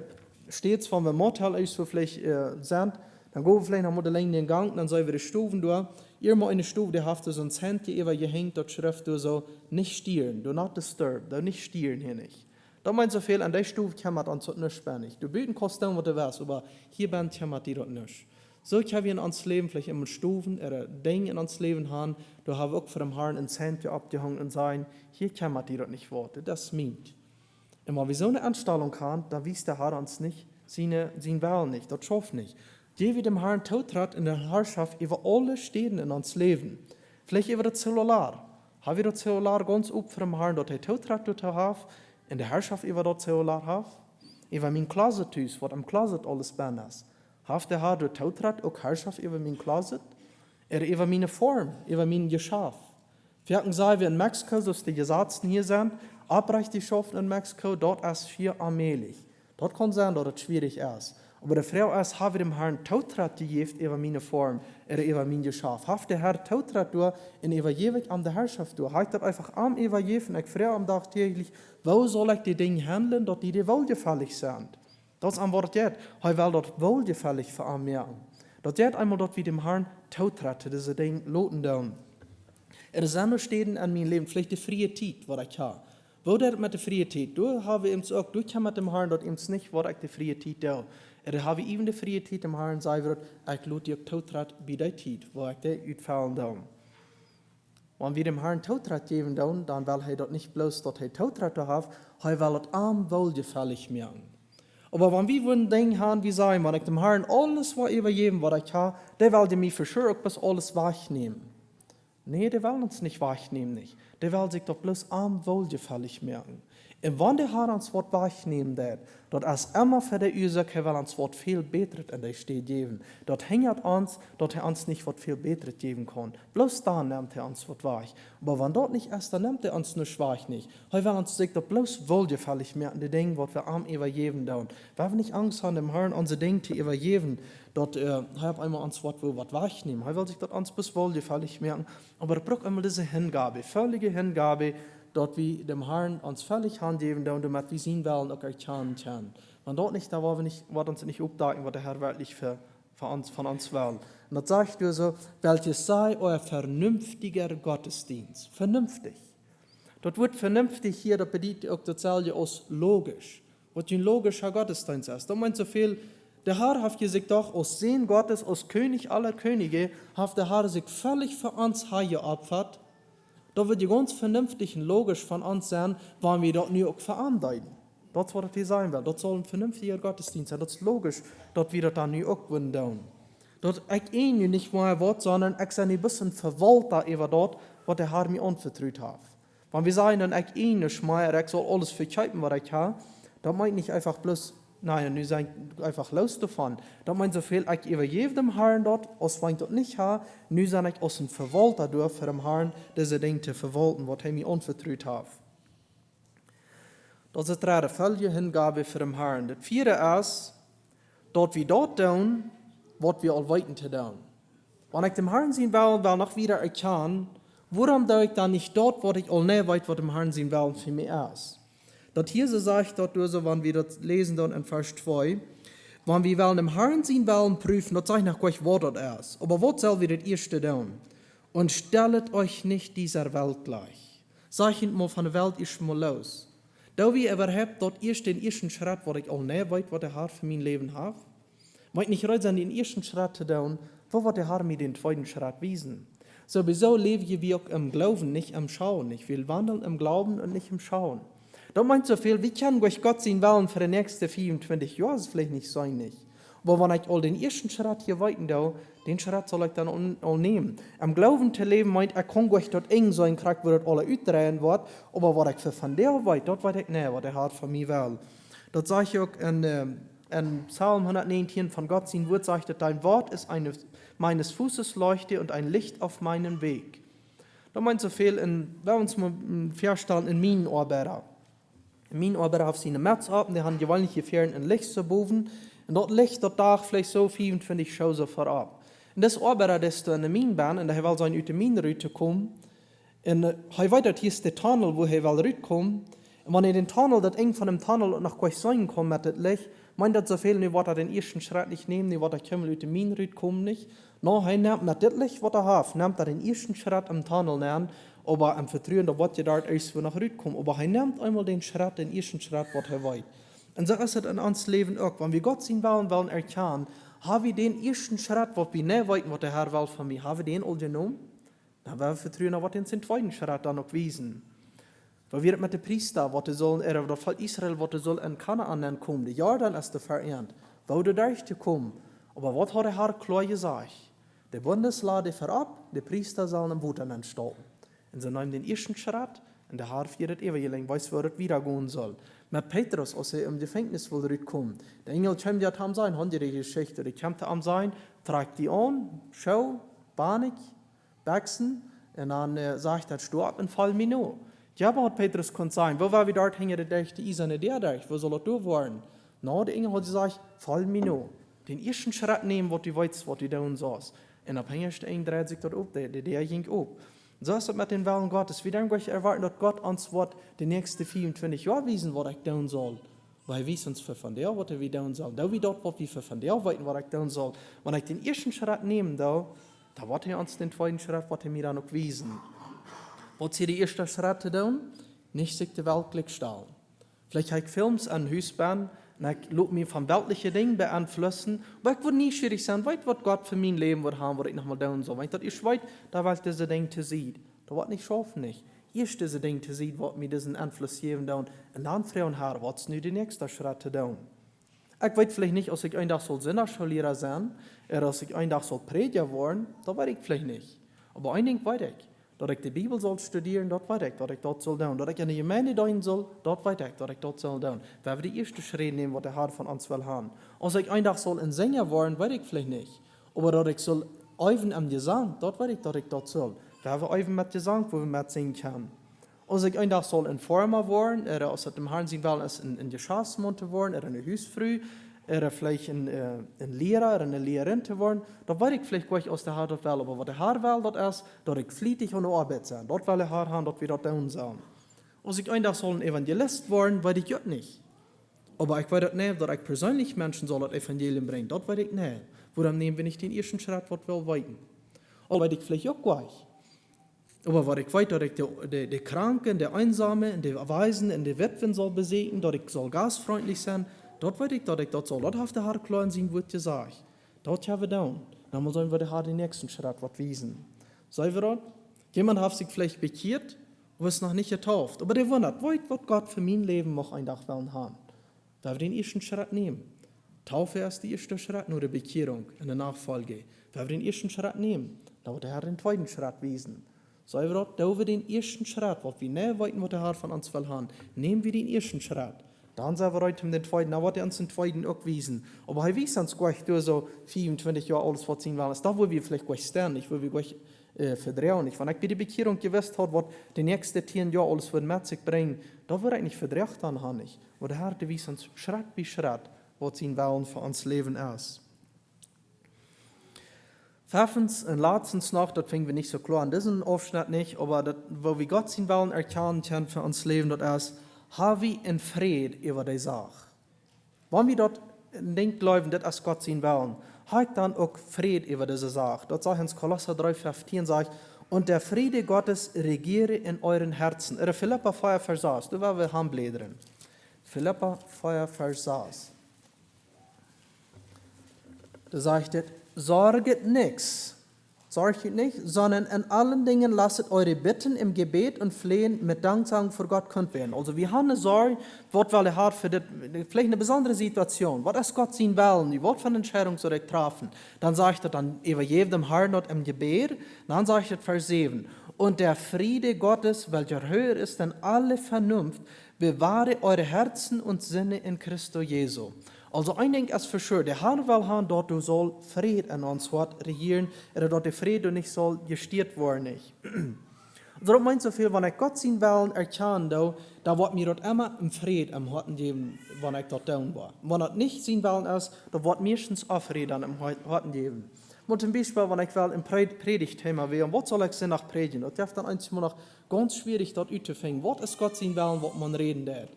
stets, wenn wir Motel ist, wo vielleicht sind, dann gehen wir vielleicht noch mal in den Gang, dann sollen wir die Stufen durch. Immer eine Stufe, die hat so ein Zentchen über gehängt, dort Schrift, du so, nicht stieren, do not disturb, do nicht stieren hier nicht. Da meint so viel, an der Stufe kann man uns nicht sperren. Du bieten kostet dann, was du weißt, aber hier kann man die dort nicht. So kann wir in uns Leben vielleicht immer Stufen, Dinge in uns Leben haben, da haben wir auch von dem Herrn ein Zentchen abgehangen und sagen, hier kann man die dort nicht worten, das meint. Und wenn wir so eine Anstellung haben, dann wies der Herr uns nicht, seine Wahl nicht, das schafft nicht. Je wie dem Herrn tautritt in der Herrschaft über alle Städten in uns Leben. Vielleicht über das Zellular. Haben wir das Zellular ganz up für den Herrn, dass er tautritt dort hat, in der Herrschaft über das Zellular hat? Über mein Closet, was am Closet alles bin ist. Hat der Herr dort tautritt auch Herrschaft über mein Closet? Über meine Form, über mein Geschaff. Wir hatten gesagt, wir in Mexiko, so die Gesetzen hier sind, Abrechtschaft in Mexiko, dort ist viel allmählich. Dort kann sein, dass es schwierig ist. Aber die Frau ist, habe dem Herrn Tautrat gegeben über meine Form, über mein Geschaff. Hat der Herr Tautrat durch in ewig an der Herrschaft durch. Hat das einfach am Evangelium, ich frage am Tag täglich, wo soll ich die Dinge handeln, dass die wohlgefällig sind? Das antwortet jetzt, er will dort wohlgefällig für ihn merken. Das jetzt einmal dort wie dem Herrn Tautrat, diese Dinge loten down. Ist anders stehen an meinem Leben, vielleicht die freie Zeit, was ich habe. Wo das mit der freie Zeit? Du habe ich auch, du kann mit dem Herrn dort eben nicht, was ich die freie Zeit tue. Habe ich even die freie Zeit im Herrn sagen wird, ich lade dir Tautrat bei der Zeit, wo ich dir utfallen darf. Wenn wir dem Herrn Tautrat geben, dann will er dort nicht bloß, dass er Tautrat hat, er will das arm wohlgefällig merken. Aber wenn wir ein Ding haben, wie sagen, wenn ich dem Herrn alles übergeben, was ich habe, der will mich für sure auch bis alles wegnehmen. Nee, der will uns nicht wegnehmen, nicht. Der will sich doch bloß arm wohlgefällig merken. Und wenn der Herr uns Wort wegnehmen wird, dort ist immer für die Ursache, weil uns Wort viel besser in der Steht geben. Dort hängt uns, dort er uns nicht Wort viel besser geben kann. Bloß da nimmt er uns Wort weg. Aber wenn dort nicht ist, dann nimmt er uns nicht weg nicht. Er will uns sich doch bloß wohlgefällig merken, die Dinge, was wir am übergeben tun. Weil wir nicht Angst haben, dem Herrn unsere Dinge zu übergeben, dort hat einmal uns Wort wegnehmen. Er will sich dort uns bis wohlgefällig merken. Aber er braucht einmal diese Hingabe, völlige Hingabe, dort wie dem Herrn uns völlig handgeben, und damit wir sehen wollen, auch erkennen können. Wenn dort nicht, da wollen wir uns nicht aufdecken, was der Herr wirklich von uns will. Und das sagt er so, welches sei euer vernünftiger Gottesdienst. Vernünftig. Dort wird vernünftig hier, das bedeutet auch dasselbe aus logisch. Was ein logischer Gottesdienst ist. Da meint so viel, der Herr hat sich doch aus Sehen Gottes, aus König aller Könige, hat der Herr sich völlig für uns geopfert. Da wird die ganz vernünftig und logisch von uns sein, wenn wir dort nie auch verandeuten. Das ist, was das sein will. Das soll ein vernünftiger Gottesdienst sein. Das ist logisch, dass wir das dann nie auch tun. Dort ich nicht mal ein Wort, sondern ich bin ein bisschen verwaltet über dort, was der Herr mir anvertraut hat. Wenn wir sagen, dann ich nicht mal, ich soll alles verkaufen, was ich habe, dann meint nicht einfach bloß, nein, nu sind einfach los davon. Das meint so viel, ich übergebe dem Herrn dort, als wenn ich dort nicht habe, nu sind ich aus dem Verwalter durch für den Herrn, diese Dinge zu verwalten, was er mir anvertraut hat. Das ist eine völlige Hingabe für den Herrn. Das vierte ist, dort wir dort tun, was wir all weiten zu tun. Wenn ich dem Herrn sehen will noch wieder erkennen, warum tue ich dann nicht dort, was ich all nicht weiß, was dem Herrn sehen will für mich ist. Das hier so sagt, dort so, wenn wir das lesen dann in Vers 2, wenn wir wollen dem Herrn sehen wollen prüfen, das zeigt nach euch, was das ist. Aber was soll wir das erste tun? Und stellet euch nicht dieser Welt gleich. Sag ihn mal von der Welt ist mal los. Da wir überhaupt dort den ersten Schritt, was ich all nicht weiß, was der Herr für mein Leben hat, weil ich nicht reut sein, den ersten Schritt zu tun, wo wird der Herr mir den zweiten Schritt wiesen? Sowieso leben wir auch im Glauben, nicht im Schauen. Ich will wandeln im Glauben und nicht im Schauen. Da meint so viel, wie kann ich Gott sehen wollen für die nächsten 24 Jahre, das vielleicht nicht sein, nicht. Aber wenn ich all den ersten Schritt hier weiten da, den Schritt soll ich dann auch nehmen. Im Glauben zu leben meint, ich kann euch dort eng sein, krieg, wo das alle ausdrehen wird, aber was ich für von der weiß, dort weiß ich nicht, was der Herr von mir will. Das sage ich auch in Psalm 119 von Gott sein Wort, sagt, dein Wort ist meines Fußes Leuchte und ein Licht auf meinem Weg. Da meint so viel, wenn uns mal feststellen, in Minenarbeiter. Minenarbeiter haben seine Metz ab, die haben gewöhnlich gefährden in Licht zu boven, und dort Licht, dort Tag vielleicht so 25 Schauser vorab. Und das Arbeiter, das in der Minenbahn, und er will sein aus der Minenroute kommen, und er weiß, hier ist der Tunnel, wo er will rauskommen, und wenn er den Tunnel, das eng von dem Tunnel nach gleich sein kommt mit dem Licht, meint das so viel, ne, wat er den ersten Schritt nicht nehmen, ne, wat er kümmel uit de Minen rüt, kommen nicht. No, er nimmt mit dit wat er hat, nimmt er den ersten Schritt im Tunnel nehmen, aber am Vertrauen, da wat je dort erst, wo nach rüt kommt. Aber er nimmt einmal den Schritt, den ersten Schritt, wat er weiß. Und so ist es in uns Leben auch. Wenn wir Gott sehen wollen erkennen, haben wir den ersten Schritt, was wir nicht wissen, was der Herr will von mir, haben wir den all genommen? Dann werden wir vertrauen, was den zweiten Schritt dann noch wiesen. Weil wir mit den Priester, was sollen, das Volk Israel, was soll in Kanaan kommen, der Jordan ist der verehrt, wo der Deichte kommen. Aber was hat der Herr klar gesagt? Der Bundeslade verab, der Priester sollen im Boden entstehen. Und sie nehmen den ersten Schritt, und der Herr wird es ewig, weiß, wo es wieder gehen soll. Mit Petrus, als er im Gefängnis will kommen, der Engel kommt ja am sein, haben die Geschichte, die kommt am sein, trägt die an, schau, Panik, wachsen, und dann sagt er, stopp und fall mir nur. Ja, aber hat Petrus konnte sein, wo war wir dort hängen, der Dach, die Iserne, der Dach, wo soll er da werden? Na, der Engel hat gesagt, fall mir nur. Den ersten Schritt nehmen, was die weiß, was die da und saß. Und abhängig der Engel dreht sich dort auf, der ging auf. So ist es mit den Willen Gottes. Wir denken, erwarten, dass Gott uns wird die nächsten 24 Jahre wiesen, was ich tun soll. Weil wir uns für von der, was wir tun sollen. Da wir dort, was wir für von der wissen, was ich tun soll. Wenn ich den ersten Schritt nehme, da wird er uns den zweiten Schritt, was er mir dann noch wiesen. Was ist der erste Schritt zu tun? Nicht sich die Welt glückstellen. Vielleicht habe ich Films an Hüsbahn, und ich lasse mich von weltlichen Dingen beeinflussen, aber ich würde nie schwierig sein, weiß, was Gott für mein Leben wird haben, was ich nochmal tun soll. Wenn ich das ich weiß, da weiß diese Dinge zu sehen. Da wird nicht schaffen, nicht. Erst diese Dinge zu sehen, was mir diesen Einfluss geben tun, und dann fragen, Herr, was ist nun der nächste Schritt zu tun? Ich weiß vielleicht nicht, als ich ein Tag soll Sinnerschullehrer sein, oder als ich ein Tag soll Prediger werden, da weiß ich vielleicht nicht. Aber ein Ding weiß ich. Dass ich die Bibel soll studieren, dort weiß ich, dass ich dort soll tun. Dass ich in die Gemeinde dienen soll, dort weiß ich, dass ich dort soll tun. Wenn wir die ersten Schritte nehmen, was der Herr von uns will haben. Als ich ein Tag soll ein Sänger werden, weiß ich vielleicht nicht. Aber dass ich soll üben am Gesang, dort weiß ich, dass ich dort soll. Wenn wir üben mit Gesang, wo wir mit singen können. Als ich ein Tag soll ein Former werden, oder als es dem Herrn sein will, ist in die Schatzmonte werden, oder eine Hausfrau, oder vielleicht ein Lehrer oder eine Lehrerin zu werden, da weiß ich vielleicht gar nicht, aus der Herr dort will. Aber was der Herr will, das ist, dass ich fließig an der Arbeit sein. Dort will der Herr haben, dass wir dort tun sollen. Als ich ein Tag soll ein Evangelist werden, weiß ich das nicht. Aber ich weiß das nicht, dass ich persönlich Menschen soll das Evangelium bringen. Dort weiß ich nicht. Woran nehmen wir nicht den ersten Schritt, was wir wollen? Aber weiß ich vielleicht auch gar nicht. Aber was ich weiß, dass ich die Kranken, die Einsamen, die Waisen und die Witwen soll besiegen, dass ich soll gastfreundlich sein, dort weiß ich, dass ich dort soll. Dort hat der Herr klar in seinem Wort gesagt. Dort haben wir tun. Dann sollen wir der Herr den nächsten Schritt was wiesen. Sei wir dort? Jemand hat sich vielleicht bekehrt, aber ist noch nicht getauft. Aber der wundert, was Gott für mein Leben noch einen Tag wollen haben. Da wir den ersten Schritt nehmen. Taufe ist der erste Schritt, nur die Bekehrung in der Nachfolge. Wenn wir den ersten Schritt nehmen, dann wird der Herr den zweiten Schritt wiesen. Sei wir dort, da wir den ersten Schritt, was wir nicht wissen, was der Herr von uns will haben, nehmen wir den ersten Schritt. Dann sind wir heute den zweiten, dann wird er uns den zweiten auch wiesen. Aber er wies uns gleich durch so 24 Jahre alles, was ihn war. Da wo wir vielleicht gleich sterben, nicht, wo wir gleich verdrehen. Wenn ich bei der Bekehrung gewusst habe, was die nächsten 10 Jahre alles mit sich bringen, da würde ich nicht verdreht dann haben. Nicht. Aber der Herr wies uns Schritt bei Schritt, was ihn wollen für uns Leben ist. Fünftens und letztens noch, das finden wir nicht so klar in diesem Aufschnitt nicht, aber das, wo wir Gott sehen wollen, erkennen können für uns Leben, das ist, haben wir in Frieden über die Sache. Wenn wir dort denken, glauben, das ist Gott sehen wollen, habe ich dann auch Frieden über diese Sache. Dort sagt uns Kolosser 3,15, sagt, und der Friede Gottes regiere in euren Herzen. Philippa 4, Vers 6, du warst wir Handblättern. Philippa 4, Vers 6. Da sagt es, sorget nichts, sondern in allen Dingen lasset eure Bitten im Gebet und Flehen mit Danksagung vor Gott kund werden. Also wir haben eine Sorge, was will er hat für das, vielleicht eine besondere Situation, was ist Gott sehen wollen, was von Entscheidung soll ich treffen. Dann sagt er dann über jedem Herrn dort im Gebet, dann sagt er Vers 7, und der Friede Gottes, welcher höher ist denn alle Vernunft, bewahre eure Herzen und Sinne in Christo Jesu. Also ein Ding ist für sure, der Herr will haben, dort du soll Frieden in uns regieren, oder dort der Friede nicht soll gestiert werden. Nicht. Also das meint so viel, wenn ich Gott sehen will, erkennen, da wird mir dort immer im Frieden im Herzen geben, wenn ich dort down war. Wenn ich nicht sehen will, da wird meistens auch Frieden im Herzen geben. Und zum Beispiel, wenn ich will im Predigtthema wäre, was soll ich denn nach predigen? Das ist dann einmal noch ganz schwierig, dort auszufinden. Was ist Gott sehen will, was man reden darf.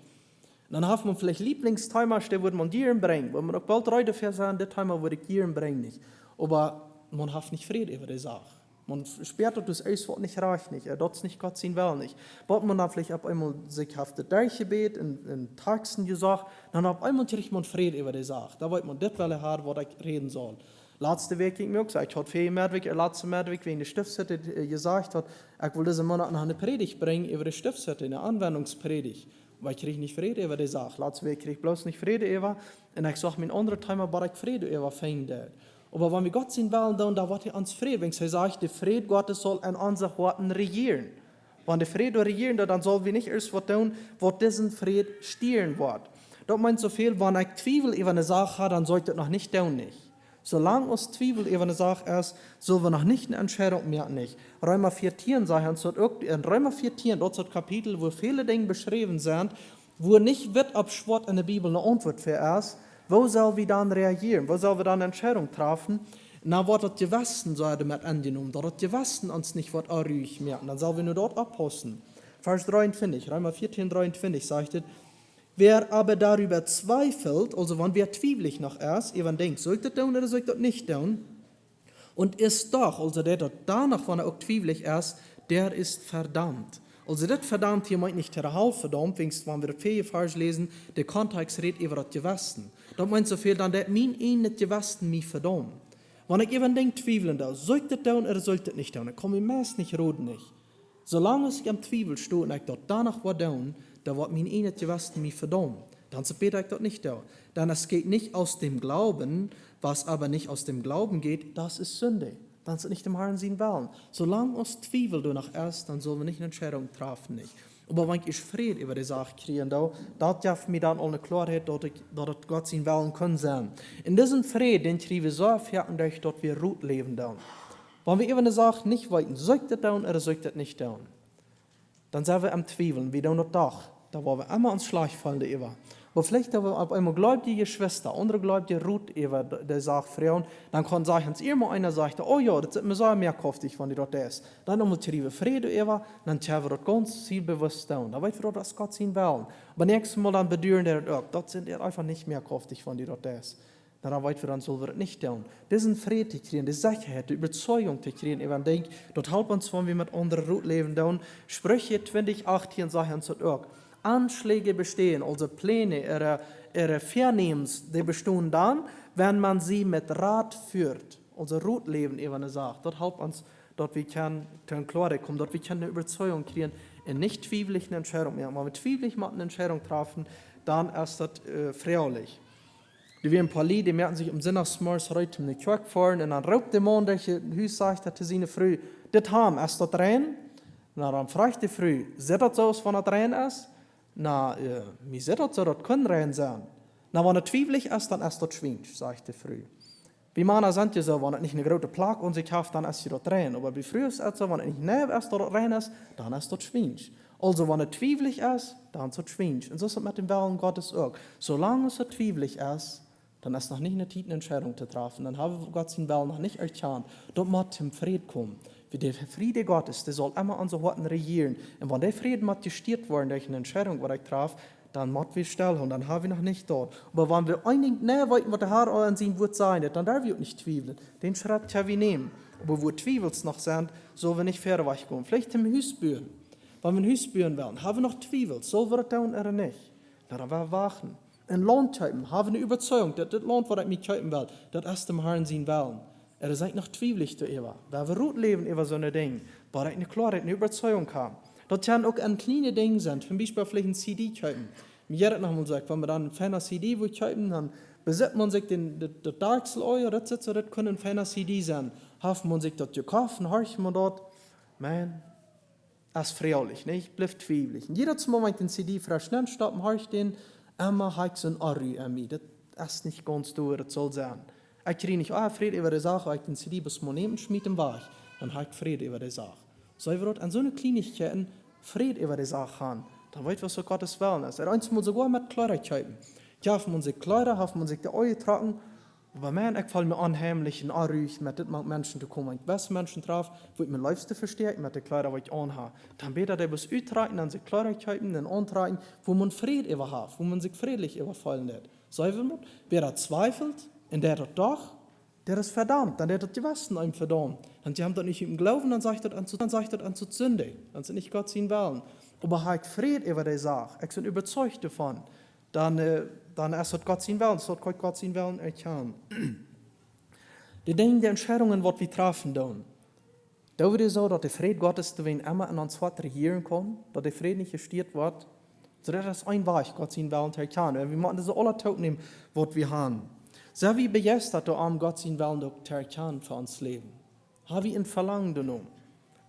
Dann haben wir vielleicht Lieblingstimer, der würde man Dieren bringen, wo man auch bald Leute für sagen, der Timer würde ich Dieren bringen nicht. Aber man hat nicht Friede über die Sache. Man sperrt das aus, was nicht reicht nicht, dort nicht Gott sehen will nicht. Bald man dann vielleicht ab einmal sich auf das Deichgebet in Texten gesagt, dann ab einmal kriegt man Friede über die Sache. Da wollte man das haben, was ich reden soll. Letzte Woche ging mir auch gesagt, ich hatte viel Merdweg, letzte Merdweg wegen der Stiftshütte gesagt, ich will diesen Monat noch eine Predigt bringen über die Stiftshütte, eine Anwendungspredigt. Weil ich kriege nicht Friede über die Sache. Letzte Woche kriege ich bloß nicht Friede über. Und ich sage, mein anderer Timer, aber ich Friede über finde. Aber wenn wir Gott sehen wollen, dann da wird er uns Friede. Wenn er sagt, der Friede Gottes soll in unseren Worten regieren. Wenn der Friede regieren, dann sollen wir nicht erst was tun, was diesen Friede stieren wird. Das meint so viel, wenn ich Zweifel über eine Sache habe, dann sollte das noch nicht tun nicht. Solange uns Zweifel über eine Sache ist, sollen wir noch nicht eine Entscheidung mehr nicht. Römer 14 sagt uns, in Römer 14, dort ist das Kapitel, wo viele Dinge beschrieben sind, wo nicht wird abschwort in der Bibel eine Antwort für ist, wo sollen wir dann reagieren, wo sollen wir dann eine Entscheidung treffen? Na, wird das Gewissen so damit angenommen, dass das Gewissen uns nicht wird ruhig merken, dann sollen wir nur dort abpassen. Vers 23, Römer 14, 23 sagt es, wer aber darüber zweifelt, also wenn wer twiebelig noch ist, eben denkt, soll ich das tun oder soll ich das nicht tun? Und ist doch, also der dort danach, wenn er auch twiebelig ist, der ist verdammt. Also das verdammt hier meint nicht der halb verdammt, wenn wir das Ferien falsch lesen, der Kontext redet über das Gewissen. Das meint so viel, dann der mein nicht Gewissen mich verdammt. Wenn ich eben denke, zweifeln da, soll ich das tun oder soll ich das nicht tun, dann komme ich meist nicht roden nicht. Solange ich am Zweifel stehe und ich dort danach was tun, da wird mein nicht Gewissen mich verdammt. Dann bete ich das nicht da. Denn es geht nicht aus dem Glauben, was aber nicht aus dem Glauben geht, das ist Sünde. Dann ist es nicht im Herrn sehen wollen. Solange uns Zweifel danach ist, dann sollen wir nicht eine Entscheidung treffen. Nicht. Aber wenn ich Friede über die Sache kriege, das darf mir dann auch eine Klarheit, dass Gott sehen wollen kann sein. In diesem Friede, den kriegen wir so fertig, dass wir gut leben dann. Wenn wir eben eine Sache nicht wollen, soll ich das tun oder soll ich das nicht tun, dann sind wir am Zweifeln, wie dann noch Tag. Da wollen wir immer uns schlecht fallen darüber. Aber vielleicht haben wir auf einmal gläubige Schwester, andere gläubige Ruth über die Sache Frauen, dann kann sagen, wenn immer einer sagt, oh ja, das ist mir so mehr kräftig, wenn die dort ist. Dann haben wir Friede über, dann haben wir das ganz zielbewusst tun. Da weiß wir, dass Gott sehen wollen. Aber nächstes Mal dann bedürfen wir das auch. Das sind einfach nicht mehr kräftig, wenn die dort ist. Dann weiß wir, dann sollen wir das nicht tun. Diesen Friede zu kriegen, die Sicherheit, die Überzeugung zu kriegen, ich denke, das hilft uns, wenn wir mit anderen Ruth leben tun. Sprüche 20:18 sagen uns das auch. Anschläge bestehen, also Pläne, ihre Vernehmens, die bestehen dann, wenn man sie mit Rat führt. Also Rat leben, eben eine Sache. Das hilft uns, dass wir können Klare kommen, dass wir eine Überzeugung kriegen, in nicht zwiebeligen Entscheidungen mehr. Wenn wir zwiebelig eine Entscheidung treffen, dann ist das freilich. Die wir ein paar Lieder, die merken sich im Sinnersmors heute in die Kirche fahren, und dann raubt der Mann, der Hüs sagt, dass seine Früh, das haben, ist das rein? Na, dann fragt die Früh, sieht das so aus, wenn das rein ist? Na, mir sieht das so, das kann rein sein. Na, wenn das zwiebelig ist, dann ist das schwingt, sagt die Früh. Wie Männer sind ja so, wenn es nicht eine große Plage und sich hat, dann ist sie dort rein. Aber wie früher ist es so, wenn es nicht neu ist, dort rein ist, dann ist das schwingt. Also, wenn es zwiebelig ist, dann ist das schwingt. Und so ist es mit dem Willen Gottes auch. Solange es so zwiebelig ist, dann ist noch nicht eine tiefe Entscheidung zu treffen. Dann haben wir Gott seinen Willen noch nicht erkannt. Dort muss zum Frieden kommen. Wie der Friede Gottes, der soll immer unsere Worten regieren. Und wenn der Frieden muss gestiert worden durch eine Entscheidung, die ich traf, dann muss wir still und dann haben wir noch nicht dort. Aber wenn wir einig näher wollten, was der Herr ansehen wird sein, dann darf wir nicht zweifeln. Den Schritt können wir nehmen. Aber wo Zweifels noch sind, sollen wir nicht fertig kommen. Vielleicht im Hausbüren. Wenn wir ein Haus bauen wollen, haben wir noch Zweifel, soll wir das tun oder nicht? Dann werden wir wachen. In Land kaufen, haben wir eine Überzeugung, dass das Land, das ich mir kaufen will, das ist dem Herrn sehen wollen. Ist eigentlich noch zweifelig darüber. Weil wir gut leben über so eine Dinge, weil ich eine Klarheit, eine Überzeugung haben. Das kann auch ein kleine Ding sein, zum Beispiel vielleicht ein CD kaufen. Mir hat noch mal gesagt, wenn wir dann ein feiner CD kaufen, dann besitzt man sich das Darksel Euro, das kann ein feiner CD sein. Haben man sich das gekauft, horchen wir dort, man, das ist freilich, nicht? Bleibt zweifelig. Und jedes Mal, wenn ich den CD frisch stoppen, horch den, immer habe ich so ein Arru an mir. Das ist nicht ganz durch, das soll sein. Ich kriege nicht, Friede über die Sache, weil ich den CD bis morgen nehme, schmied im Weg. Dann habe ich Friede über die Sache. So wir dort an so eine Kleinigkeiten Friede über die Sache haben, dann weiß was so Gottes Willen ist. Eins muss sogar mit Kleider kaufen. Kaufen man sich Kleider, haben man sich die Eue tragen, Aber man, ich fall mir unheimlich und anruhig, mit dit Menschen zu kommen. Ich weiß Menschen drauf, wo ich mein Leibste verstehe, mit den Kleidern, die ich anhabe. Dann beter der bis utreiten, dann sich Kleider kaufen, dann antreiben, wo man Fried über hat, wo man sich friedlich überfallen hat. So will wer da zweifelt, und der das doch, der ist verdammt, dann der das die Westen einem verdammt. Und die haben das nicht im Glauben, dann sagt das an zu Sünde, dann sind nicht Gott sein Willen. Aber hat Fried über die Sache, ich bin überzeugt davon, dann ist das Gott sein Willen, so kann Gott sein Willen erkennen. Die Dinge, die Entscheidungen, die wir treffen, da wird es so, dass der Fried Gottes immer in uns Vater regieren kann, dass der Fried nicht gestiert wird. So das ist ein Weg, Gott sein Willen zu erkennen. Wir müssen das alle Tod nehmen, was wir haben. Sehr wie begeistert, um Gott sein Willen zu erkennen für uns Leben. Haben wir ein Verlangen genommen.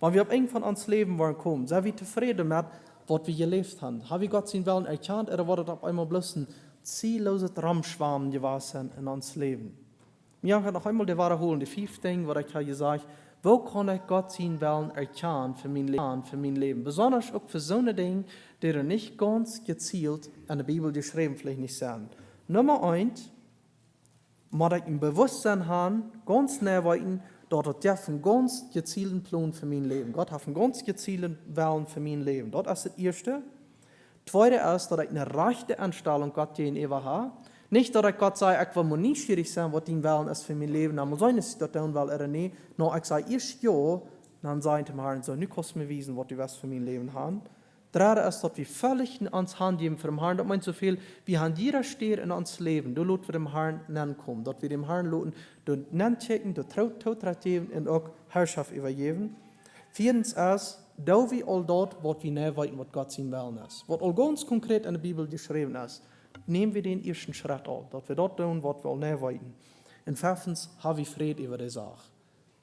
Wenn wir auf irgend von uns Leben wollen kommen, sehr wie zufrieden mit, was wir gelebt haben. Haben wir Gott sein Willen erkannt, oder wurde das auf einmal bloß ein zielloses Rammschwarm gewesen in uns Leben? Mir hat noch einmal die wiederholen, die 5 Dinge, was ich habe gesagt, wo kann ich Gott sein Willen erkennen für mein Leben? Besonders auch für so eine Dinge, die nicht ganz gezielt in der Bibel geschrieben vielleicht nicht sind. Nummer 1, muss ich im Bewusstsein haben, ganz nah weiten, dass Gott einen ganz gezielten Plan für mein Leben. Gott hat einen ganz gezielten Willen für mein Leben. Das ist das Erste. Zweite ist, dass ich eine rechte Einstellung Gott gegenüber habe. Nicht, dass ich Gott sage, ich will mir nicht schwierig sein, was dein Willen ist für mein Leben. Aber so ist das tun will oder nicht. Nur ich sage erst ja, dann sage ich dem Herrn, so, nu kannst du mir wissen, was du willst für mein Leben haben. Dritte ist, dass wir völlig in uns Hand geben für den Herrn. Das meint so viel, wir haben jeder Stier in uns Leben. Du lässt wir dem Herrn nennen kommen. Dass wir dem Herrn lassen, du nennen checken, du Tod geben und auch Herrschaft übergeben. Viertens ist, da wir all dort, was wir nicht weiten, was Gott sein Willen ist. Was all ganz konkret in der Bibel geschrieben ist, nehmen wir den ersten Schritt an, dass wir dort tun, was wir all nicht weiten. Und fünftens, haben wir Frieden über die Sache.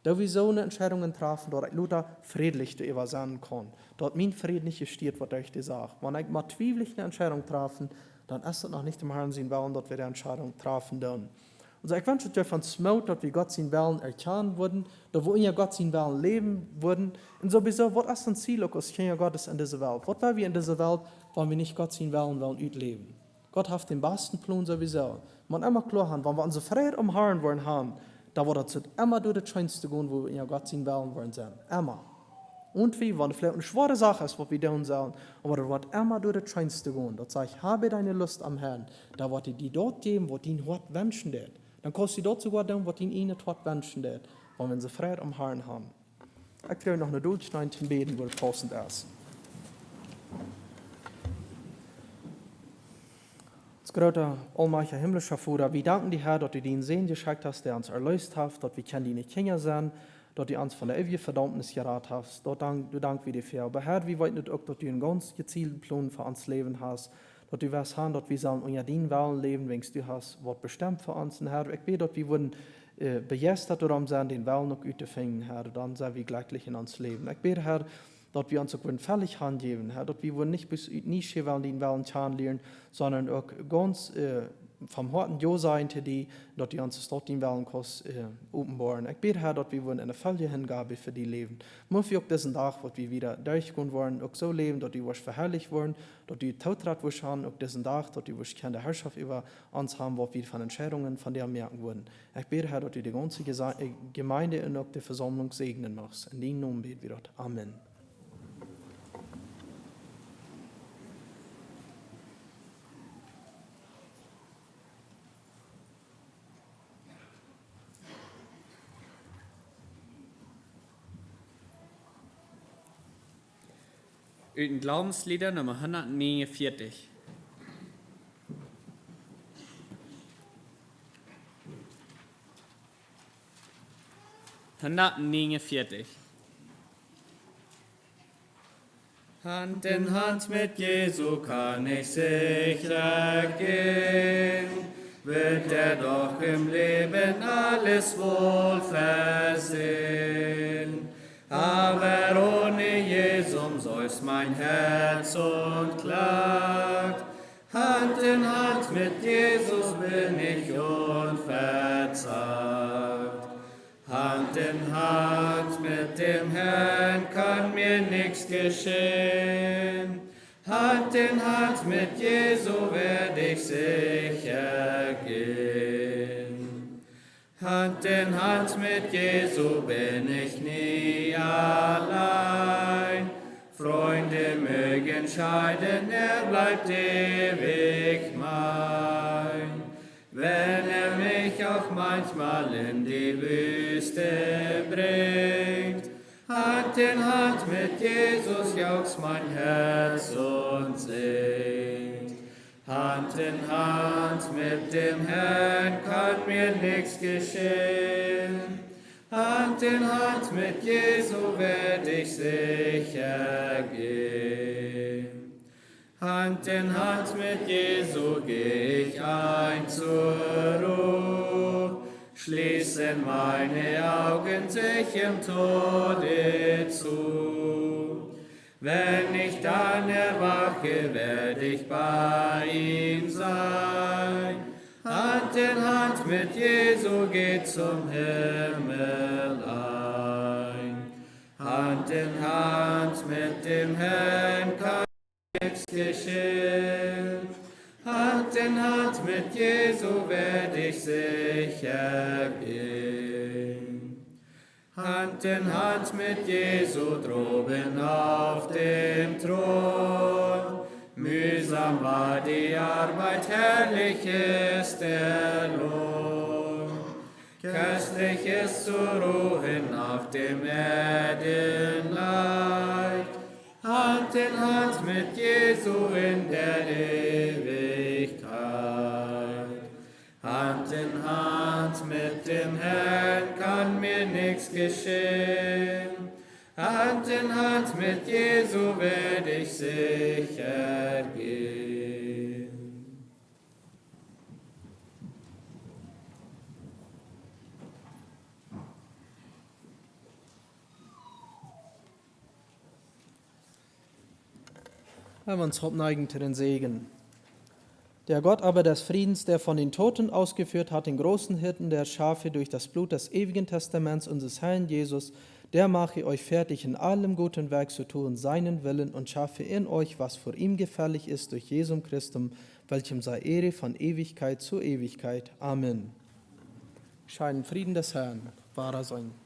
Da wir so eine Entscheidung treffen, dass ich Luther friedlich darüber sein kann. Dort mein Frieden nicht gestiert wird durch die Sache. Wenn ich mal zwiebelig eine Entscheidung treffen, dann ist es noch nicht im Herrn sein Willen, dass wir die Entscheidung treffen dürfen. Also ich wünsche dir von Smoot, dass wir Gott sein Willen erkennen würden, dass wir in Gott sein Willen leben würden. Und sowieso, was ist ein Ziel als Kinder Gottes in dieser Welt? Was wollen wir in dieser Welt, wenn wir nicht Gott sein Willen ausleben? Gott hat den besten Plan sowieso. Man immer klar haben, wenn wir unsere Freiheit um Herrn wollen haben, da wird es immer durch das Schönste gehen, wo wir in Gott sein Willen wollen sein. Immer. Und wie, wenn es vielleicht eine schwere Sache ist, was wir tun sollen, aber das wird immer durch das Schönste gehen. Das sage ich, habe deine Lust am Herrn, da wird dir dort geben, wo dein Hort wünschen wird. Dann kannst du dort sogar tun, was dein ihnen Hort wünschen wird, wenn wir unsere Freiheit am Herrn haben. Ich kriege noch eine Durchstein zum Beten, wo es passend ist. Großer, allmächtiger himmlischer Vater, wir danken dir, Herr, dass du den Segen geschickt hast, der uns erlöst hat, dass wir keine Kinder sind, dass du uns von der ewigen Verdammnis gerettet hast. Du dank wir dir für. Aber Herr, wir wollen auch, dass du einen ganz gezielten Plan für uns Leben hast, dass du weißt, Herr, dass wir sollen unter deinen Willen leben, wenn du hast, was bestimmt für uns. Und Herr, ich bete, dass wir wurden begeistert darum sein, den Willen noch zu finden, Herr, dann sind wir glücklich in uns Leben. Ich bete, Herr, dass wir uns auch völlig handgeben, Herr, dass wir nicht bis nicht hier wollen, den Willen lernen, sondern auch ganz vom Herzen ja sein zu dir, dass die uns dort den Willen offenbaren. Ich bete, Herr, dass wir in eine völlige Hingabe für die leben. Muss wir auch diesen Tag, wo wir wieder durchgehen wollen, auch so leben, dass die verherrlicht wollen, dass die Todrat haben, auch diesen Tag, dass die keine Herrschaft über uns haben, wo wir von Entscheidungen von dir merken würden. Ich bete, Herr, dass du die ganze Gemeinde und auch die Versammlung segnen machst. In deinem Namen beten wir dort. Amen. Uit den Glaubenslieder Nummer 149. Hand in Hand mit Jesu kann ich sicher gehen, wird er doch im Leben alles wohl versehen. Aber ohne Jesum seufzt mein Herz und klagt. Hand in Hand mit Jesus bin ich unverzagt. Hand in Hand mit dem Herrn kann mir nichts geschehen. Hand in Hand mit Jesu werd ich sicher gehen. Hand in Hand mit Jesu bin ich nie allein. Freunde mögen scheiden, er bleibt ewig mein. Wenn er mich auch manchmal in die Wüste bringt, Hand in Hand mit Jesus jauchzt mein Herz und singt. Hand in Hand mit dem Herrn kann mir nichts geschehen. Hand in Hand mit Jesu werd ich sicher gehen. Hand in Hand mit Jesu geh ich ein zur Ruhe, schließen meine Augen sich im Tode zu. Wenn ich dann erwache, werd ich bei ihm sein. Hand in Hand mit Jesu geht zum Himmel ein. Hand in Hand mit dem Herrn kann nichts geschehen. Hand in Hand mit Jesu werd ich sicher gehen. Hand in Hand mit Jesu droben auf dem Thron. Mühsam war die Arbeit, herrlich ist der Lohn. Köstlich ist zu ruhen nach dem Erdenleid. Hand in Hand mit Jesu in der Ewigkeit. Hand in Hand mit dem Herrn kann mir nichts geschehen. Hand in Hand mit Jesu werd ich sicher gehen. Wenn wir uns neigen zu den Segen. Der Gott aber des Friedens, der von den Toten ausgeführt hat, den großen Hirten der Schafe durch das Blut des ewigen Testaments unseres Herrn Jesus, der mache euch fertig, in allem guten Werk zu tun, seinen Willen, und schaffe in euch, was vor ihm gefällig ist, durch Jesum Christum, welchem sei Ehre von Ewigkeit zu Ewigkeit. Amen. Scheinen Frieden des Herrn wahrer sein.